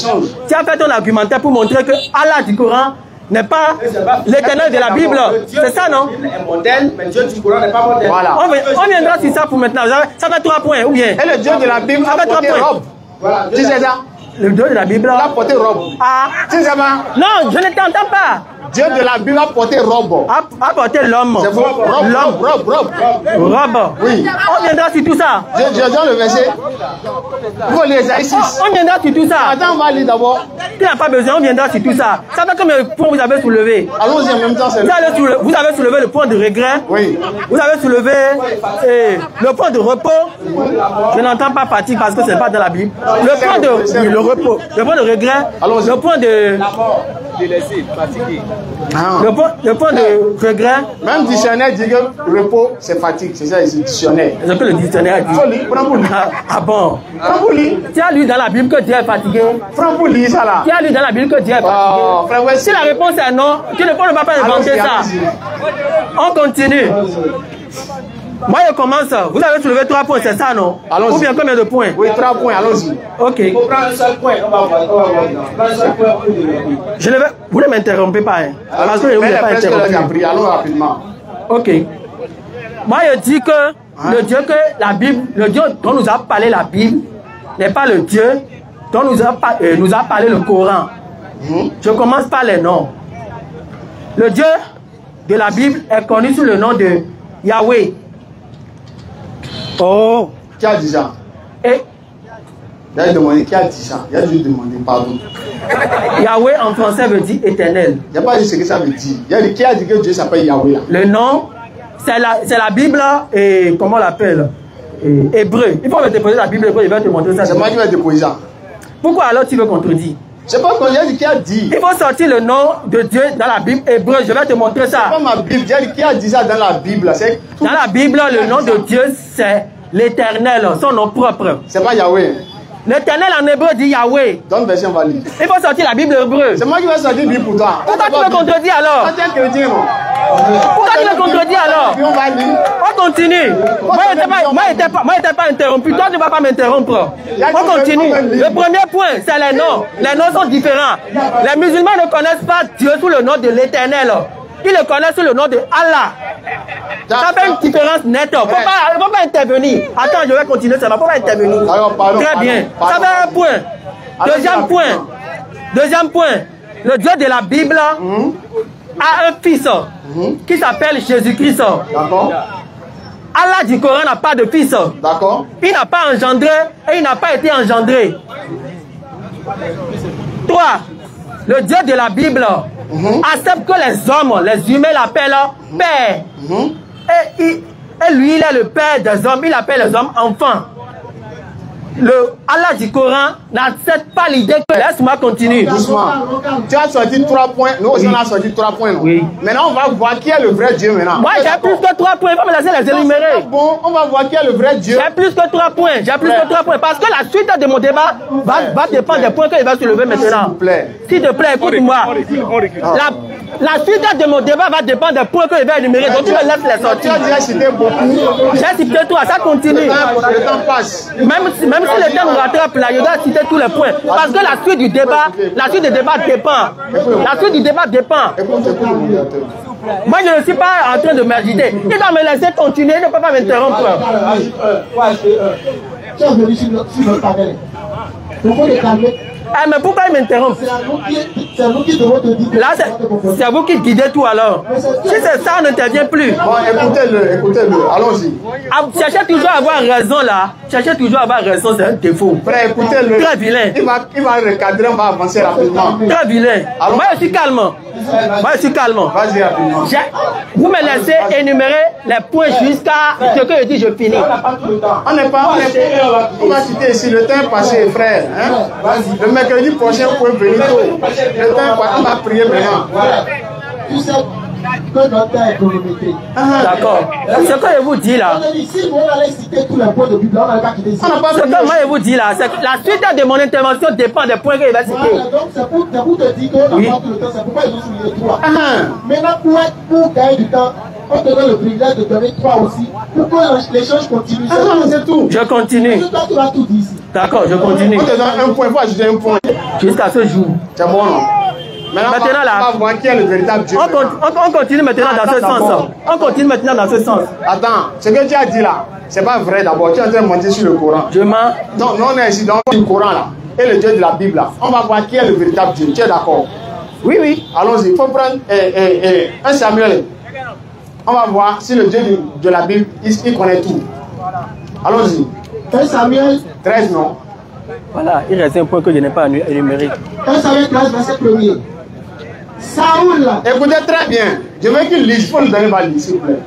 Tu as fait ton argumentaire pour montrer que Allah du Coran n'est pas l'éternel de la Bible. C'est ça, non? Voilà. On viendra sur ça pour maintenant. Ça fait 3 points, ou bien? Et le Dieu de la Bible a porté robe. Voilà. Tu sais ça? Le Dieu de la Bible a porté robe. Ah. Tu sais pas? Non, je ne t'entends pas. Dieu de la Bible a porté robe. A porté l'homme. C'est robe. Robe. Oui. On viendra sur tout ça. Je donne le verset. Pour les exercices. On viendra sur tout ça. Attends, on va lire d'abord. Tu n'as pas besoin, on viendra sur tout ça. Ça fait combien de points vous avez soulevé? Allons-y en même temps. Vous avez soulevé le point de regret. Oui. Vous avez soulevé le point de repos. Je n'entends pas fatigue parce que ce n'est pas dans la Bible. Le point de le repos. Le point de regret. Le point de fatigué. Le point de regret. Même le dictionnaire dit que repos, c'est fatigue. C'est ça, c'est le dictionnaire. C'est ce que le dictionnaire dit. Prends pour lui. Ah bon? Prends pour lui. Tu as lu dans la Bible que Dieu est fatigué? Prends pour lui, ça là. Tu as lu dans la Bible que Dieu est fatigué? Si la réponse est non, tu ne peux pas inventer ça. On continue. Moi, je commence. Vous avez soulevé 3 points, c'est ça, non? Allons-y. Ou bien combien de points? Oui, 3 points, allons-y. Ok. Il faut prendre un seul point. On va voir. Je ne vais... Vous ne m'interrompez pas, hein? Parce que je ne vous ai pas interrompu. Allons rapidement. Ok. Moi, je dis que le Dieu que la Bible, le Dieu dont nous a parlé la Bible, n'est pas le Dieu dont nous a parlé le Coran. Je commence par les noms. Le Dieu de la Bible est connu sous le nom de Yahweh. Oh. Qui a dit ça? Et il a demandé qui a dit ça. Il a juste demandé pardon. Yahweh en français veut dire éternel. Il n'a pas dit ce que ça veut dire. Il a dit qui a dit que Dieu s'appelle Yahweh là. Le nom, c'est la Bible et comment on l'appelle? Hébreu. Il faut me déposer la Bible et il va te montrer ça. C'est moi qui vais déposer ça. Pourquoi alors tu veux contredire? C'est pas qu'on a dit qui a dit. Il faut sortir le nom de Dieu dans la Bible hébreu. Je vais te montrer ça. C'est pas ma Bible. J'ai dit qui a dit ça dans la Bible. Dans la Bible, le nom de Dieu, c'est l'Éternel, son nom propre. C'est pas Yahweh. L'Éternel en hébreu dit Yahweh. Donne version valide. Il faut sortir la Bible hébreu. C'est moi qui vais sortir la Bible pour toi. Pourquoi tu me contredis alors? Pourquoi tu me contredis alors? On continue. Moi, je n'étais pas interrompu. Toi, tu ne vas pas m'interrompre. On continue. Le premier point, c'est les noms. Les noms sont différents. Les musulmans ne connaissent pas Dieu sous le nom de l'Éternel. il le connaît sous le nom de Allah. Ça fait une différence nette. Faut pas intervenir. Attends, je vais continuer, ça va. Faut pas intervenir. Très bien. Ça fait un point. Deuxième point. Le Dieu de la Bible a un fils qui s'appelle Jésus-Christ. D'accord. Allah du Coran n'a pas de fils. D'accord. Il n'a pas engendré et il n'a pas été engendré. 3. Le Dieu de la Bible accepte que les hommes, les humains l'appellent Père. Et lui, il est le Père des hommes. Il appelle les hommes enfants. Le Allah du Coran n'accepte pas l'idée que... Laisse-moi continuer. Doucement. Tu as sorti 3 points. Nous aussi, on a sorti 3 points. Non? Oui. Maintenant, on va voir qui est le vrai Dieu maintenant. Moi, j'ai plus que 3 points. Il faut me laisser les énumérer. Bon, on va voir qui est le vrai Dieu. J'ai plus que 3 points. J'ai plus que 3 points. Parce que la suite de mon débat va dépendre des points qu'il va soulever maintenant. S'il te plaît, écoute-moi. La suite de mon débat va dépendre des points que je vais énumérer. Donc, tu me laisses les sortir. Tu as déjà cité beaucoup. J'ai cité toi. Ça continue. Le temps passe. Même si le temps nous rattrape là, je dois citer tous les points. Parce que la suite du débat dépend. La suite du débat dépend. Moi, je ne suis pas en train de m'agiter. Il va me laisser continuer, il ne peut pas m'interrompre. Tu es venu sur notre panel. Il faut les calmer. Mais pourquoi il m'interrompt? C'est vous qui devons te dire. Là, c'est vous qui guidez tout alors. Si c'est ça, on n'intervient plus. Bon, écoutez-le. Allons-y. Cherchez toujours à avoir raison là. Cherchez toujours à avoir raison, c'est un défaut. Frère, écoutez-le. Très vilain. Il va recadrer, on va avancer rapidement. Très vilain. Moi, je suis calme. Vas-y rapidement. Vous me laissez énumérer les points jusqu'à ce que je dis, je finis. On va citer ici, le temps est passé, frère. Hein? Le mercredi prochain, vous pouvez venir tôt. Le temps est passé, on va prier maintenant. Tu sais que notre temps est chronométré. D'accord. Ce que je vous dis là. Si on allait citer tous les points de Bible, on n'allait pas quitter ici. Ce que moi je vous dis là, c'est que la suite de mon intervention dépend des points que je vais citer. Donc c'est pour te dire qu'on n'a pas tout le temps, c'est pourquoi ils ont souligné 3. Maintenant, pour gagner du temps, on te donne le privilège de donner 3 aussi, pour que l'échange continue. C'est tout. Je continue. Toi, tu vas tout dire ici. D'accord, je continue. On te donne un point, il faut ajouter un point. Jusqu'à ce jour. C'est bon, non? Maintenant là, on va voir qui est le véritable Dieu. On continue maintenant dans ce sens. On continue maintenant dans ce sens. Attends, ce que tu as dit là, c'est pas vrai d'abord. Tu es en train de mentir sur le Coran. Je mens. Non, on est ici dans le Coran là. Et le Dieu de la Bible là. On va voir qui est le véritable Dieu. Tu es d'accord? Oui. Allons-y. Il faut prendre un Samuel. On va voir si le Dieu de la Bible, il connaît tout. Allons-y. 1 Samuel 13, non? Voilà, il reste un point que je n'ai pas énuméré. 1 Samuel 13, verset 1er. Saoul. Écoutez très bien. Je veux qu'il lise. Il faut le donner ma lire, s'il vous plaît.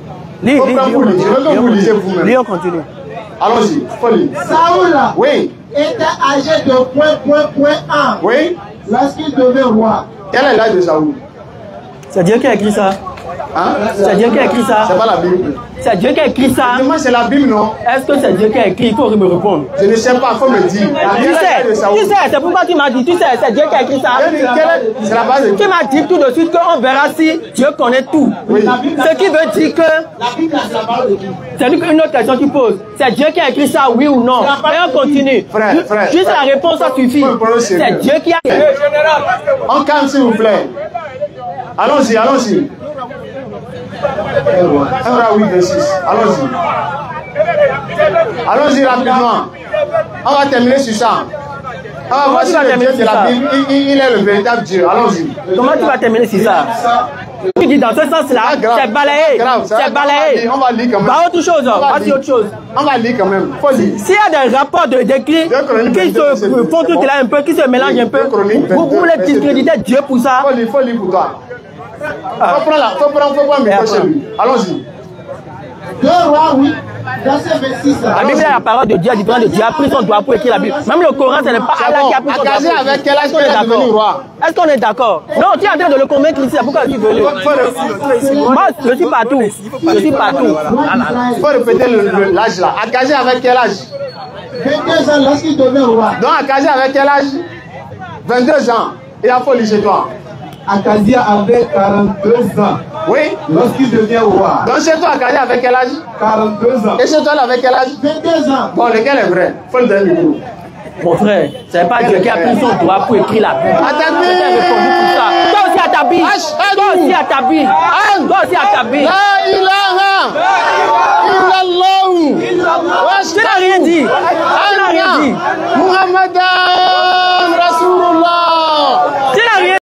Je veux que vous lisez vous-même. Lis, on continue. Allons-y. Il faut lire. Saoul. Oui. Était âgé de .1. Oui. Lorsqu'il devint roi. Quel est l'âge de Saoul? C'est Dieu qui a écrit ça. Hein? C'est Dieu qui a écrit ça. C'est pas la Bible. C'est Dieu qui a écrit ça. Moi, c'est la Bible, non? Est-ce que c'est Dieu qui a écrit? Il faut me répondre. Je ne sais pas, il faut me dire. Tu sais, c'est pourquoi tu m'as dit, tu sais, c'est Dieu qui a écrit ça. C'est la base. Tu m'as dit tout de suite qu'on verra si Dieu connaît tout. Oui. Ce qui veut dire que... La Bible, c'est la parole de qui? C'est une autre question que tu poses. C'est Dieu qui a écrit ça, oui ou non? Et on continue. Frère. Juste la réponse, ça suffit. C'est Dieu qui a... On calme, s'il vous plaît. Allons-y. 1 8, 26. Allons-y rapidement. On va terminer sur ça. On va voir si le Dieu de la Bible, il est le véritable Dieu. Allons-y. Comment tu vas terminer sur ça? Tu dis dans ce sens-là, c'est balayé. C'est balayé. On va lire quand même. Bah, autre chose. Vas-y, autre chose. On va lire quand même. Faut lire. S'il y a des rapports d'écrit qui se font tout là un peu, qui se mélangent un peu, vous voulez discréditer Dieu pour ça? Faut lire pour toi. Faut prendre mes chez lui. Allons-y. 2 Rois, oui. Verset 26. La Bible est la parole de Dieu, différente de Dieu a pris son doigt pour écrire la Bible. Même le Coran, ce n'est pas Allah qui a pris son doigt. Akazi avec quel âge il est devenu roi? Est-ce qu'on est d'accord? Non, tu es en train de le convaincre ici, c'est pourquoi je suis venu. Moi, je suis partout. Je suis partout. Il faut répéter l'âge là. Akazi avec quel âge? 22 ans lorsqu'il devient roi. Donc Akazi avec quel âge? 22 ans. Il a folie chez toi. Akazia avait 42 ans. Oui. Lorsqu'il devient roi. Donc chez toi, Akazi avec quel âge? 42 ans. Et chez toi, il avait quel âge? 22 ans. Bon, lequel est vrai? Faut le donner le micro. Mon frère, c'est pas Dieu qui a pris son doigt pour écrire la Bible. Attendez. Toi aussi à ta bille. Toi aussi à ta bille. aussi accablé. Là,